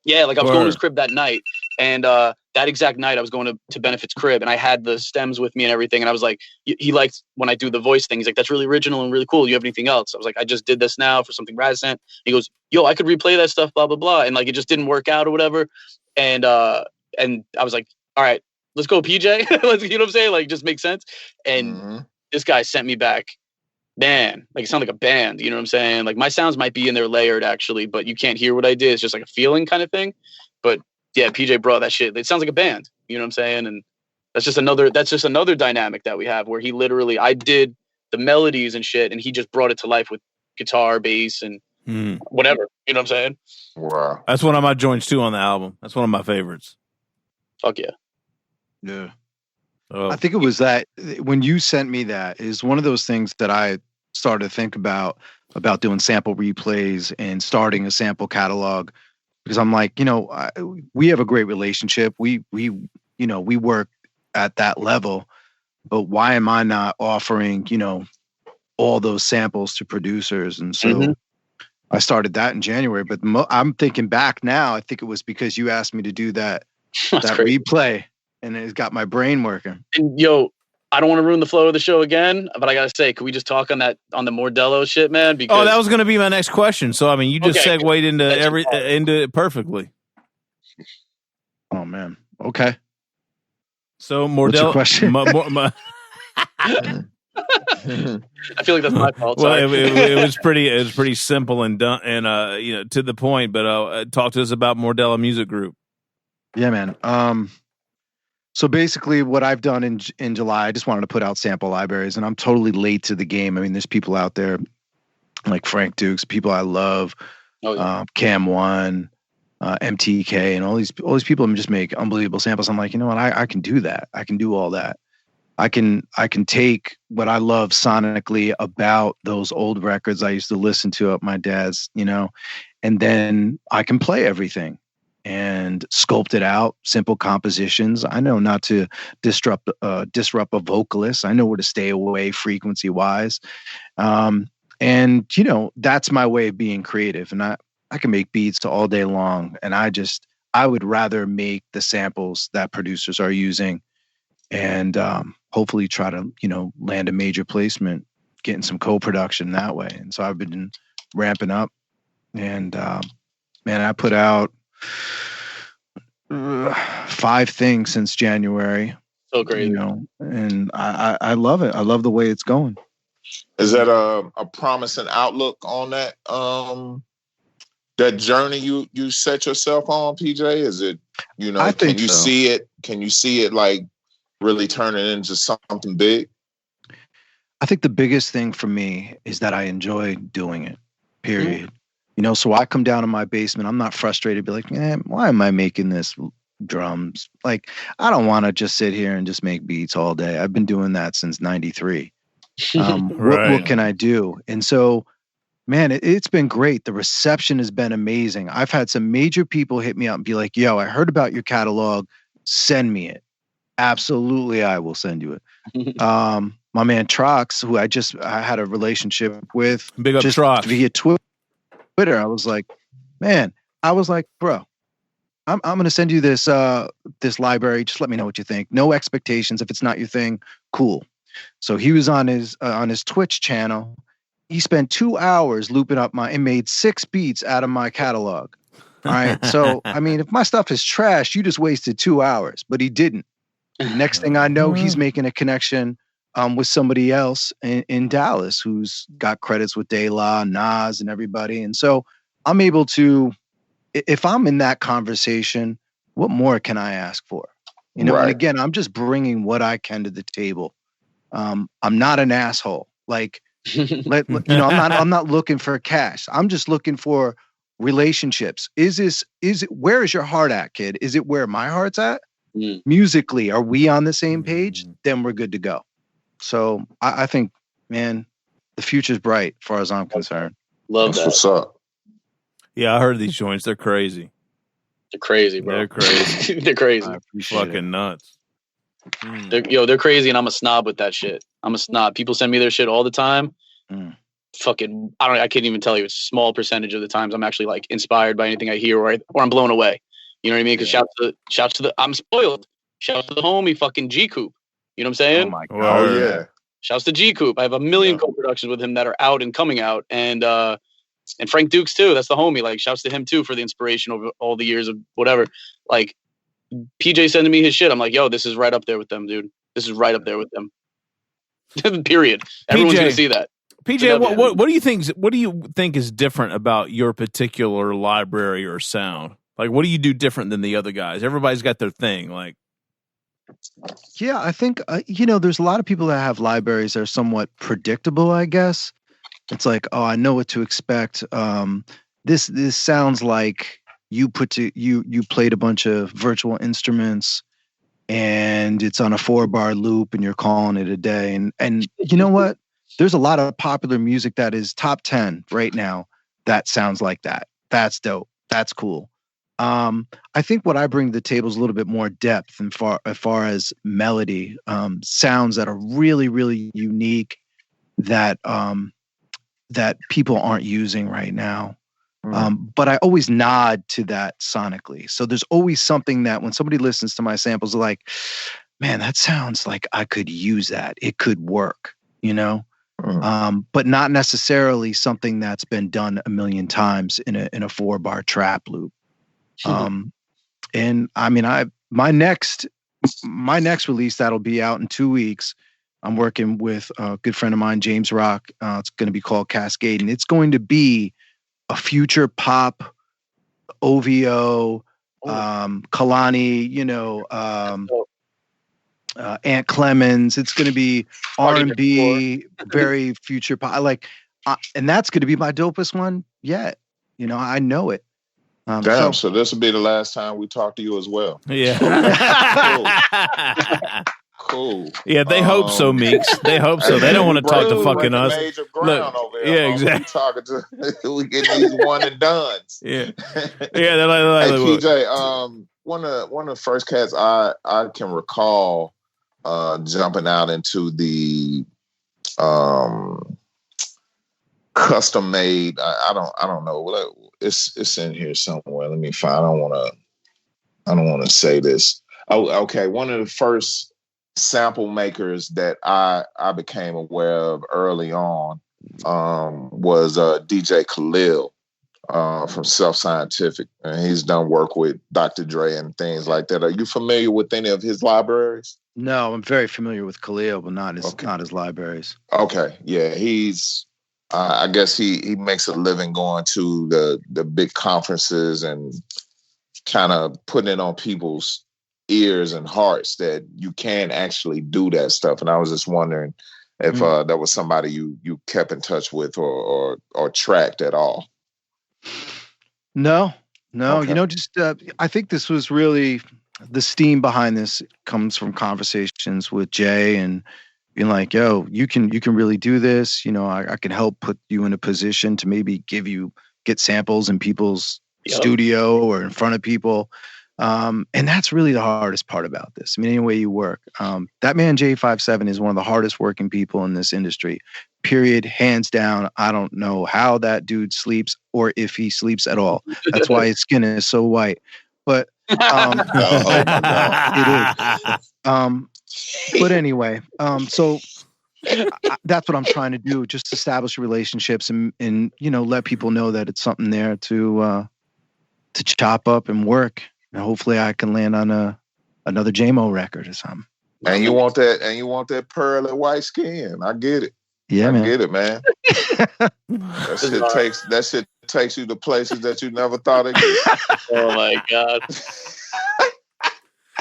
Yeah, like I was going to his crib that night, and that exact night I was going to Benefit's crib, and I had the stems with me and everything, and I was like, he liked when I do the voice thing. He's like, that's really original and really cool. Do you have anything else? I was like, I just did this now for something Raz sent. He goes, yo, I could replay that stuff, blah blah blah, and like it just didn't work out or whatever, and I was like, all right, let's go, PJ. Let's, you know what I'm saying? Like, it just makes sense. And this guy sent me back, man, like it sounded like a band, you know what I'm saying? Like my sounds might be in there layered actually, but you can't hear what I did. It's just like a feeling kind of thing. But yeah, PJ brought that shit. It sounds like a band, you know what I'm saying? And that's just another dynamic that we have, where he literally, I did the melodies and shit, and he just brought it to life with guitar, bass, and whatever, you know what I'm saying? Wow. That's one of my joints too on the album. That's one of my favorites. Fuck yeah. Yeah. Oh. I think it was that when you sent me that, is one of those things that I started to think about doing sample replays and starting a sample catalog, because I'm like, you know, we have a great relationship. We work at that level, but why am I not offering, you know, all those samples to producers? And so I started that in January, but I'm thinking back now, I think it was because you asked me to do that replay. And it's got my brain working. And yo, I don't want to ruin the flow of the show again, but I gotta say, can we just talk on the Mordello shit, man? Because that was gonna be my next question. So I mean, you just segued into it perfectly. Oh man. Okay. So Mordello question. I feel like that's my fault. Well, it was pretty simple and done, and you know, to the point. But talk to us about Mordella Music Group. Yeah, man. So basically what I've done in July, I just wanted to put out sample libraries, and I'm totally late to the game. I mean, there's people out there like Frank Dukes, people I love, Cam One, MTK, and all these people just make unbelievable samples. I'm like, you know what? I can do that. I can do all that. I can take what I love sonically about those old records I used to listen to at my dad's, you know, and then I can play everything and sculpt it out, simple compositions. I know not to disrupt a vocalist. I know where to stay away frequency wise. And you know, that's my way of being creative. And I can make beats all day long. And I would rather make the samples that producers are using and hopefully try to, you know, land a major placement, getting some co-production that way. And so I've been ramping up, and man, I put out 5 things since January. So great, you know, and I love it. I love the way it's going. Is that a promising outlook on that that journey you set yourself on, PJ? Is it, you know, can you see it? Can you see it like really turning into something big? I think the biggest thing for me is that I enjoy doing it, period. You know, so I come down to my basement, I'm not frustrated, be like, man, why am I making this drums? Like, I don't want to just sit here and just make beats all day. I've been doing that since 93. Right. What can I do? And so Man, it's been great. The reception has been amazing. I've had some major people hit me up and be like, yo, I heard about your catalog. Send me it. Absolutely, I will send you it. My man Trox, who I had a relationship with, big up Trox via Twitter. I was like, bro, I'm gonna send you this this library. Just let me know what you think. No expectations. If it's not your thing, cool. So he was on his Twitch channel. He spent 2 hours looping up and made 6 beats out of my catalog. All right. So I mean, if my stuff is trash, you just wasted 2 hours. But he didn't. Next thing I know, he's making a connection with somebody else in Dallas who's got credits with De La, Nas, and everybody. And so I'm able to, if I'm in that conversation, what more can I ask for? You know, and again, I'm just bringing what I can to the table. I'm not an asshole. Like, I'm not looking for cash. I'm just looking for relationships. Where is your heart at, kid? Is it where my heart's at? Musically, are we on the same page? Then we're good to go. So I think, man, the future's bright as far as I'm concerned. Love that. What's up? Yeah, I heard these joints. They're crazy. They're crazy, bro. They're crazy. They're crazy. Fucking nuts. They're crazy, and I'm a snob with that shit. I'm a snob. People send me their shit all the time. Fucking, I can't even tell you. It's a small percentage of the times I'm actually like inspired by anything I hear, or I'm blown away. You know what I mean? Because shouts to the, I'm spoiled. Shouts to the homie, fucking G Coop. You know what I'm saying? Oh my God. Oh yeah. Shouts to G Coop. I have a million co-productions with him that are out and coming out, and Frank Dukes too. That's the homie. Like, shouts to him too for the inspiration over all the years of whatever. Like, PJ sending me his shit. I'm like, yo, this is right up there with them, dude. This is right up there with them. Period. Everyone's gonna see that. PJ, what do you think? What do you think is different about your particular library or sound? Like, what do you do different than the other guys? Everybody's got their thing. Like, yeah, I think there's a lot of people that have libraries that are somewhat predictable. I guess it's like, oh, I know what to expect. This sounds like you played a bunch of virtual instruments, and it's on a 4-bar loop, and you're calling it a day. And you know what? There's a lot of popular music that is top 10 right now that sounds like that. That's dope. That's cool. I think what I bring to the table is a little bit more depth as far as melody, sounds that are really, really unique that people aren't using right now. But I always nod to that sonically. So there's always something that when somebody listens to my samples, they're like, man, that sounds like I could use that. It could work, but not necessarily something that's been done a million times in a 4-bar trap loop. And I mean, my next release that'll be out in 2 weeks. I'm working with a good friend of mine, James Rock. It's going to be called Cascade, and it's going to be a future pop, OVO, Kalani, Aunt Clemens. It's going to be R&B, very future pop. And that's going to be my dopest one yet. I know it. Damn, so this will be the last time we talk to you as well. Yeah. Cool. Yeah, they hope so, Meeks. They hope so. They don't want to talk to fucking us. Look, yeah, exactly. We get these one and dones. Yeah. Yeah, they're like, hey, PJ, one of the first cats I can recall jumping out into the custom made. I don't know. It's in here somewhere. Let me find. I don't want to say this. Oh, okay. One of the first sample makers that I became aware of early on was DJ Khalil from Self Scientific, and he's done work with Dr. Dre and things like that. Are you familiar with any of his libraries? No, I'm very familiar with Khalil, but not his libraries. Okay, yeah, he's. I guess he makes a living going to the big conferences and kind of putting it on people's ears and hearts that you can actually do that stuff. And I was just wondering if that was somebody you kept in touch with or tracked at all. No, okay. Just I think this was really the steam behind this comes from conversations with Jay and being like, yo, you can really do this. You know, I can help put you in a position to maybe get samples in people's studio or in front of people. And that's really the hardest part about this. I mean, any way you work, that man J57 is one of the hardest working people in this industry, period, hands down. I don't know how that dude sleeps or if he sleeps at all. That's why his skin is so white. But it is. But anyway, so that's what I'm trying to do, just establish relationships and you know, let people know that it's something there to chop up and work. And hopefully I can land on another Jamo record or something. And you want that pearly white skin. I get it. Yeah, man. I get it, man. That shit takes you to places that you never thought it could. Oh my God.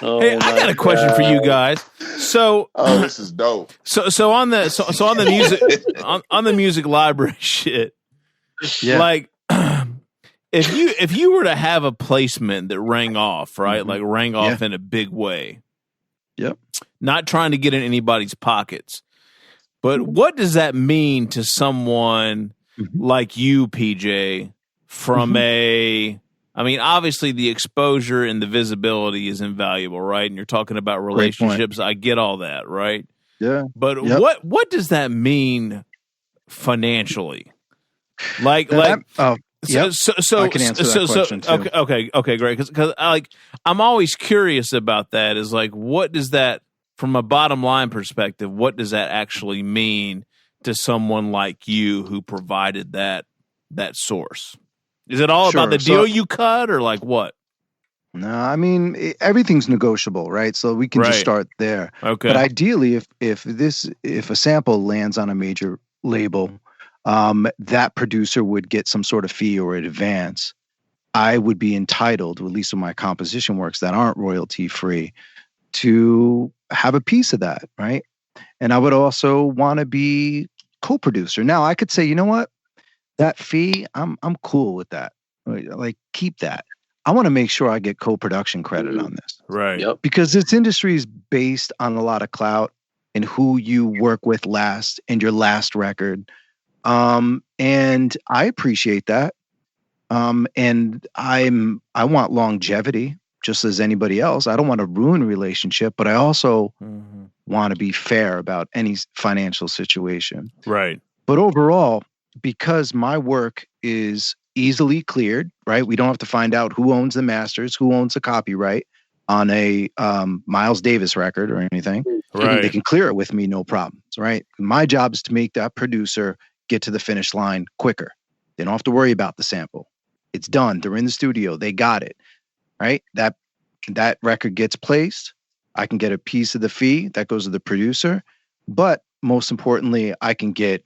Hey, I got a question for you guys. So, this is dope. So on the music on the music library shit. Yeah. Like, if you were to have a placement that rang off, right? Mm-hmm. Like rang off in a big way. Yep. Not trying to get in anybody's pockets. But what does that mean to someone like you, PJ, from I mean, obviously the exposure and the visibility is invaluable, right? And you're talking about relationships. I get all that, right? Yeah. But what does that mean financially? So I can answer that question too. Okay, great. Because I'm always curious about that. Is like, what does that, from a bottom line perspective, what does that actually mean to someone like you who provided that source? Is it all about the deal you cut, or like what? No, I mean everything's negotiable, right? So we can just start there. Okay. But ideally, if a sample lands on a major label, that producer would get some sort of fee or an advance. I would be entitled, at least in my composition works that aren't royalty free, to have a piece of that, right? And I would also want to be co-producer. Now I could say, you know what? That fee, I'm cool with that. Like, keep that. I want to make sure I get co-production credit on this. Right. Yep. Because this industry is based on a lot of clout and who you work with last and your last record. And I appreciate that. And I want longevity just as anybody else. I don't want to ruin a relationship, but I also want to be fair about any financial situation. Right. But overall, because my work is easily cleared, right? We don't have to find out who owns the masters, who owns the copyright on a Miles Davis record or anything. Right. They can clear it with me, no problems, right? My job is to make that producer get to the finish line quicker. They don't have to worry about the sample. It's done. They're in the studio. They got it, right? That record gets placed. I can get a piece of the fee that goes to the producer, but most importantly, I can get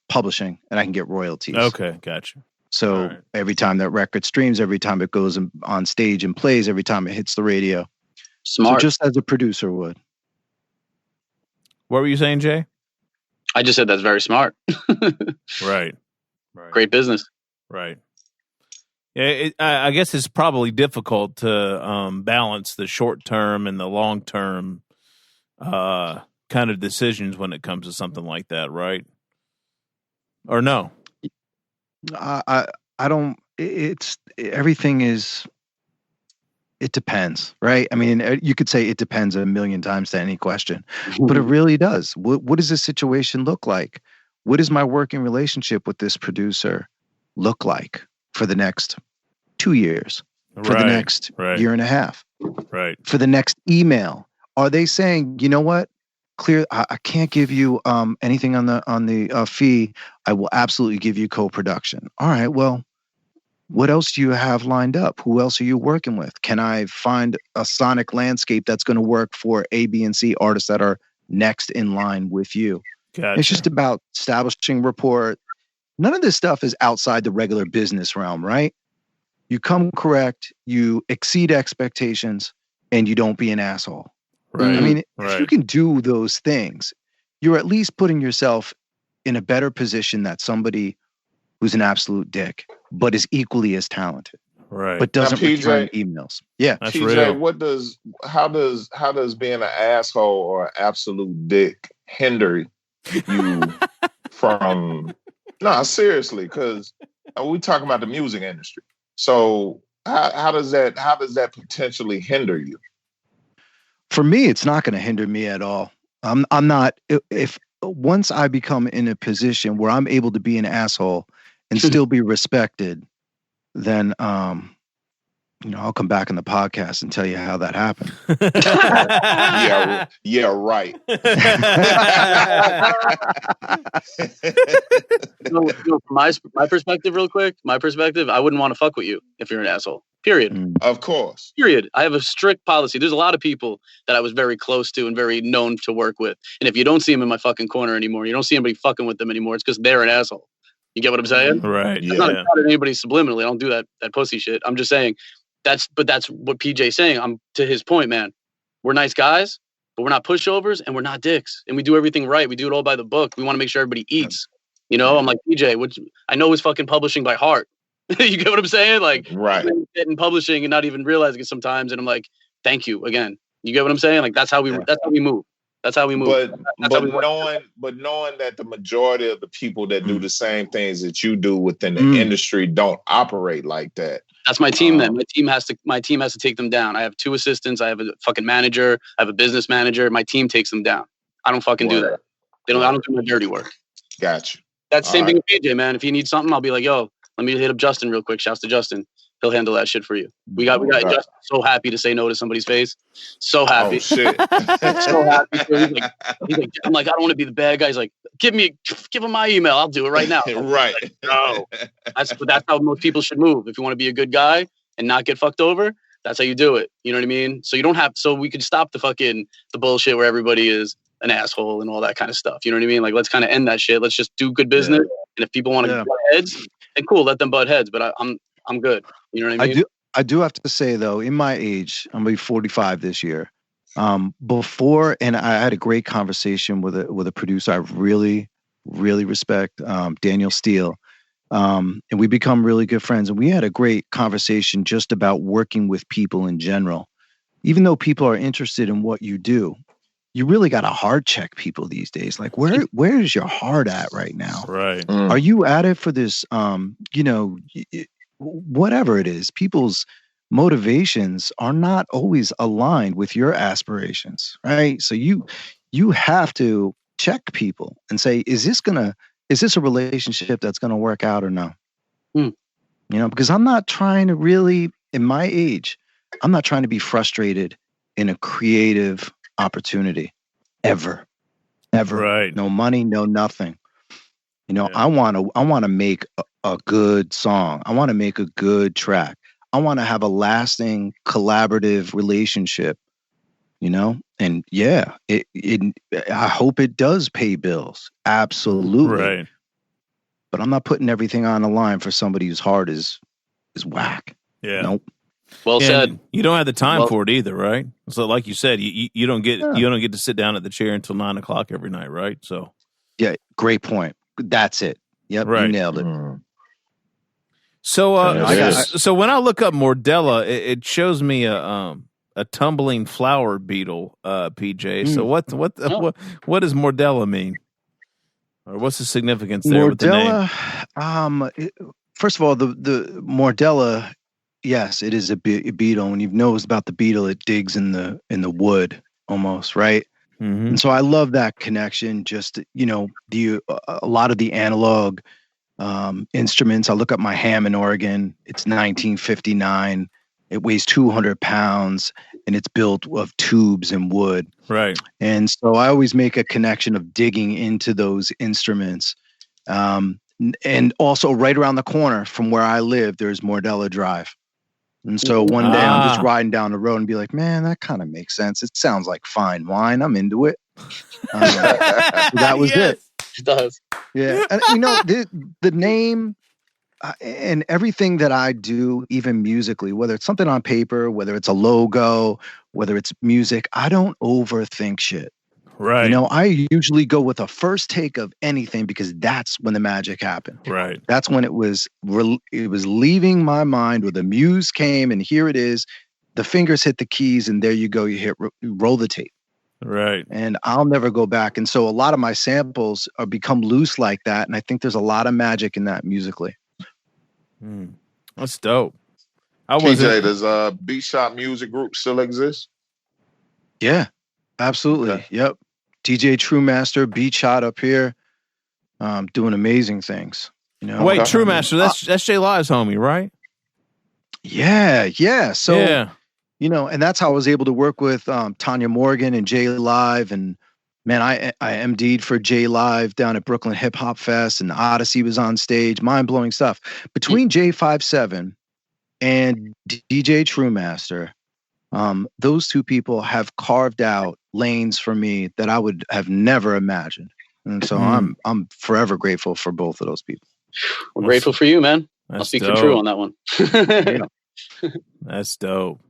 publishing and I can get royalties. Okay, gotcha. So every time that record streams, every time it goes on stage and plays, every time it hits the radio. Smart. So just as a producer would. What were you saying, Jay? I just said that's very smart. Right. Great business. Right. Yeah, I guess it's probably difficult to balance the short term and the long term kind of decisions when it comes to something like that, right? Or no? I don't. Everything is. It depends, right? I mean, you could say it depends a million times to any question, but it really does. What does this situation look like? What does my working relationship with this producer look like for the next 2 years, for the next year and a half, for the next email? Are they saying, you know what? Clear, I can't give you anything on the fee. I will absolutely give you co-production. All right, well, what else do you have lined up? Who else are you working with? Can I find a sonic landscape that's going to work for A, B, and C artists that are next in line with you? Gotcha. It's just about establishing rapport. None of this stuff is outside the regular business realm, right? You come correct, you exceed expectations, and you don't be an asshole. Right. I mean, if you can do those things, you're at least putting yourself in a better position than somebody who's an absolute dick, but is equally as talented. Right. But doesn't return emails. Yeah. That's PJ, real. how does being an asshole or an absolute dick hinder you from? No, seriously, because we talking about the music industry. So how does that potentially hinder you? For me, it's not going to hinder me at all. I'm not. If once I become in a position where I'm able to be an asshole and still be respected, then I'll come back in the podcast and tell you how that happened. yeah, right. From my perspective, real quick, I wouldn't want to fuck with you if you're an asshole. Period. Of course. Period. I have a strict policy. There's a lot of people that I was very close to and very known to work with. And if you don't see them in my fucking corner anymore, you don't see anybody fucking with them anymore, it's because they're an asshole. You get what I'm saying? Right. I'm not at anybody subliminally. I don't do that pussy shit. I'm just saying that's what PJ's saying. I'm to his point, man. We're nice guys, but we're not pushovers and we're not dicks. And we do everything right. We do it all by the book. We want to make sure everybody eats. I'm like, PJ, which I know is fucking publishing by heart. You get what I'm saying? Like, right. Getting publishing and not even realizing it sometimes. And I'm like, thank you again. You get what I'm saying? Like, that's how we move. That's how we move. But knowing that the majority of the people that do the same things that you do within the industry don't operate like that. That's my team. Then my team has to take them down. I have 2 assistants. I have a fucking manager. I have a business manager. My team takes them down. I don't fucking do that. I don't do my dirty work. Gotcha. That's the same thing with PJ, man. If he needs something, I'll be like, yo, let me hit up Justin real quick. Shouts to Justin. He'll handle that shit for you. We got Justin so happy to say no to somebody's face. So happy. Oh, shit. So happy. He's like, I'm like, I don't want to be the bad guy. He's like, give him my email. I'll do it right now. Right. Like, no. That's how most people should move. If you want to be a good guy and not get fucked over, that's how you do it. You know what I mean? So we could stop the bullshit where everybody is an asshole and all that kind of stuff. You know what I mean? Like, let's kind of end that shit. Let's just do good business. And if people want to butt heads, then cool, let them butt heads. But I'm good. You know what I mean? I do have to say though, in my age, I'm gonna be 45 this year. Before, and I had a great conversation with a producer I really, really respect, Daniel Steele. And we become really good friends. And we had a great conversation just about working with people in general. Even though people are interested in what you do, you really got to hard check people these days. Like, where is your heart at right now? Right. Are you at it for this, whatever it is? People's motivations are not always aligned with your aspirations, right? So you have to check people and say, is this a relationship that's going to work out or no? Because I'm not trying to really, in my age, I'm not trying to be frustrated in a creative opportunity ever. Right. No money, no nothing. I want to make a good song. I want to make a good track. I want to have a lasting collaborative relationship, and I hope it does pay bills. Absolutely. Right. But I'm not putting everything on the line for somebody whose heart is whack. Yeah. Nope. Well said. You don't have the time for it either, right? So, like you said, you don't get to sit down at the chair until 9 o'clock every night, right? So, yeah, great point. That's it. Yep, right. You nailed it. So, so when I look up Mordella, it shows me a tumbling flower beetle, PJ. So, what does Mordella mean, or what's the significance there with the name? First of all, the Mordella. Yes, it is a beetle. When you know about the beetle, it digs in the wood almost, right? Mm-hmm. And so I love that connection. Just a lot of the analog instruments. I look up my Hammond organ. It's 1959. It weighs 200 pounds, and it's built of tubes and wood. Right. And so I always make a connection of digging into those instruments. And also, right around the corner from where I live, there's Mordella Drive. And so one day I'm just riding down the road and be like, man, that kind of makes sense. It sounds like fine wine. I'm into it. That was it. It does. Yeah. And the name and everything that I do, even musically, whether it's something on paper, whether it's a logo, whether it's music, I don't overthink shit. Right. I usually go with a first take of anything because that's when the magic happened. Right. That's when it was leaving my mind, where the muse came, and here it is. The fingers hit the keys, and there you go. You roll the tape. Right. And I'll never go back. And so a lot of my samples are become loose like that. And I think there's a lot of magic in that musically. That's dope. PJ, does Beat Shop Music Group still exist? Yeah, absolutely. Okay. Yep. DJ True Master, Beat Shot up here, doing amazing things. You know. Wait, True Master, that's J Live's homie, right? Yeah. So you know, and that's how I was able to work with Tanya Morgan and J Live, and man, I MD'd for J Live down at Brooklyn Hip Hop Fest, and Odyssey was on stage. Mind blowing stuff. Between J57 and DJ True Master, those two people have carved out lanes for me that I would have never imagined, and so I'm forever grateful for both of those people. We're grateful for you, man. I'll speak for True on that one. That's dope.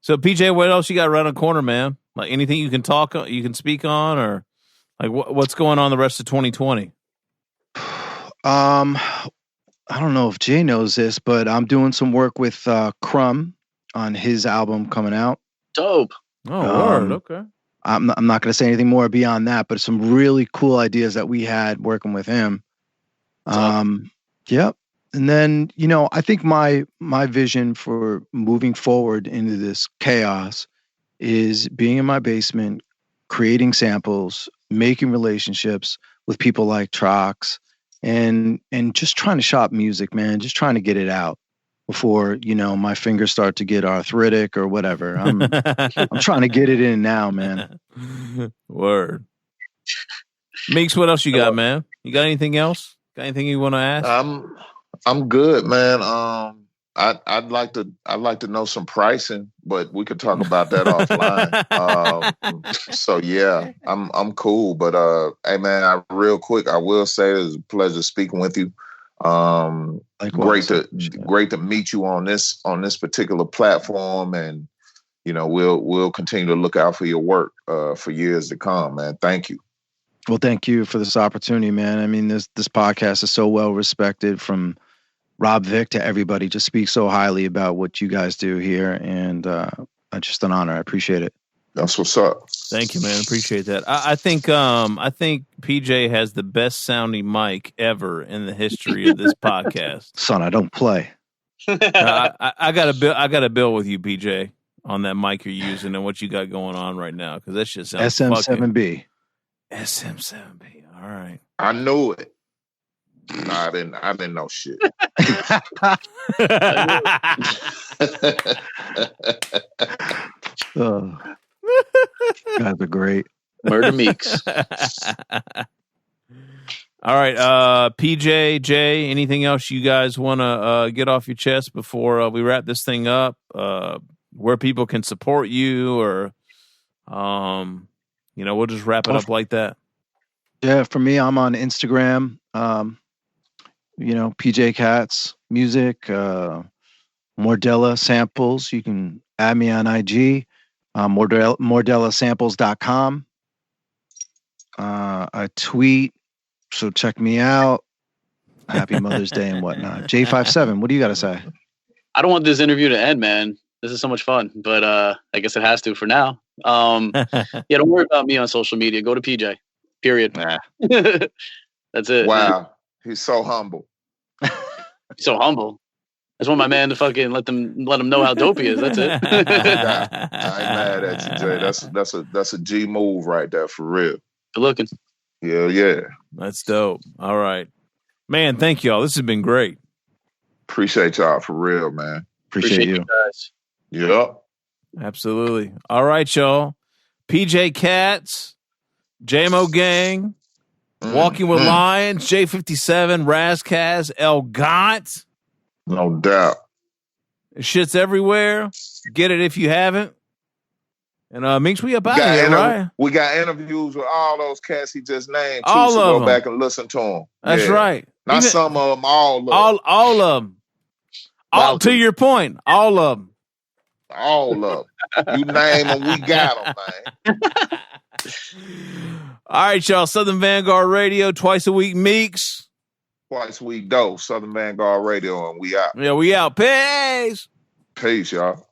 So PJ, what else you got around the corner, man? Like anything you can speak on, or like what's going on the rest of 2020? I don't know if Jay knows this, but I'm doing some work with Crumb on his album coming out. Dope. Oh, word. Okay. I'm not going to say anything more beyond that, but some really cool ideas that we had working with him. Yep. And then, you know, I think my vision for moving forward into this chaos is being in my basement, creating samples, making relationships with people like Trox, and just trying to shop music, man, just trying to get it out before, you know, my fingers start to get arthritic or whatever. I'm trying to get it in now, man. Word. Meeks, what else you got, man? You got anything else? Got anything you want to ask? I'm good, man. I'd like to know some pricing, but we could talk about that offline. So yeah, I'm cool. But hey man, real quick, I will say it was a pleasure speaking with you. Great to meet you on this particular platform, and you know we'll continue to look out for your work for years to come, man. Thank you. Well, thank you for this opportunity, man. I mean, this podcast is so well respected, from Rob Vick to everybody. Just speak so highly about what you guys do here, and it's just an honor. I appreciate it. That's what's up. Thank you, man. Appreciate that. I think PJ has the best sounding mic ever in the history of this podcast. Son, I don't play. I got a bill with you, PJ, on that mic you're using and what you got going on right now, because that shit sounds SM7B. SM7B. All right. I knew it. No, I didn't know shit. Oh, guys are great. Murder Meeks. All right, PJ, Jay, anything else you guys want to get off your chest before we wrap this thing up? Where people can support you, or you know, we'll just wrap it up like that. Yeah, for me, I'm on Instagram. You know, PJ KATZ music, Mordella samples. You can add me on IG, mordellasamples.com. I tweet, so check me out. Happy Mother's Day and whatnot. J57, what do you got to say? I don't want this interview to end, man. This is so much fun, but I guess it has to for now. Yeah, don't worry about me on social media. Go to PJ. Period. Nah. That's it. Wow. Man. He's so humble. He's so humble. I just want my man to fucking let him know how dope he is. That's it. I ain't mad at you, Jay. That's a G move right there, for real. Good looking. Yeah. That's dope. All right. Man, thank y'all. This has been great. Appreciate y'all, for real, man. Appreciate you guys. Yep. Absolutely. All right, y'all. PJ KATZ, Jamo Gang, Walking with Lions, J57, RAS KASS, GANT. No doubt. Shit's everywhere. Get it if you haven't. And Minx, we up out of here, right? We got interviews with all those cats he just named, too, all so of go them. Back and listen to them. That's right. Not even some of them, all of them. All of them. All to your point, all of them. All of them. You name them, we got them, man. All right, y'all. Southern Vangard Radio, twice a week, Meeks. Twice a week, Southern Vanguard Radio, and we out. Yeah, we out. Peace. Peace, y'all.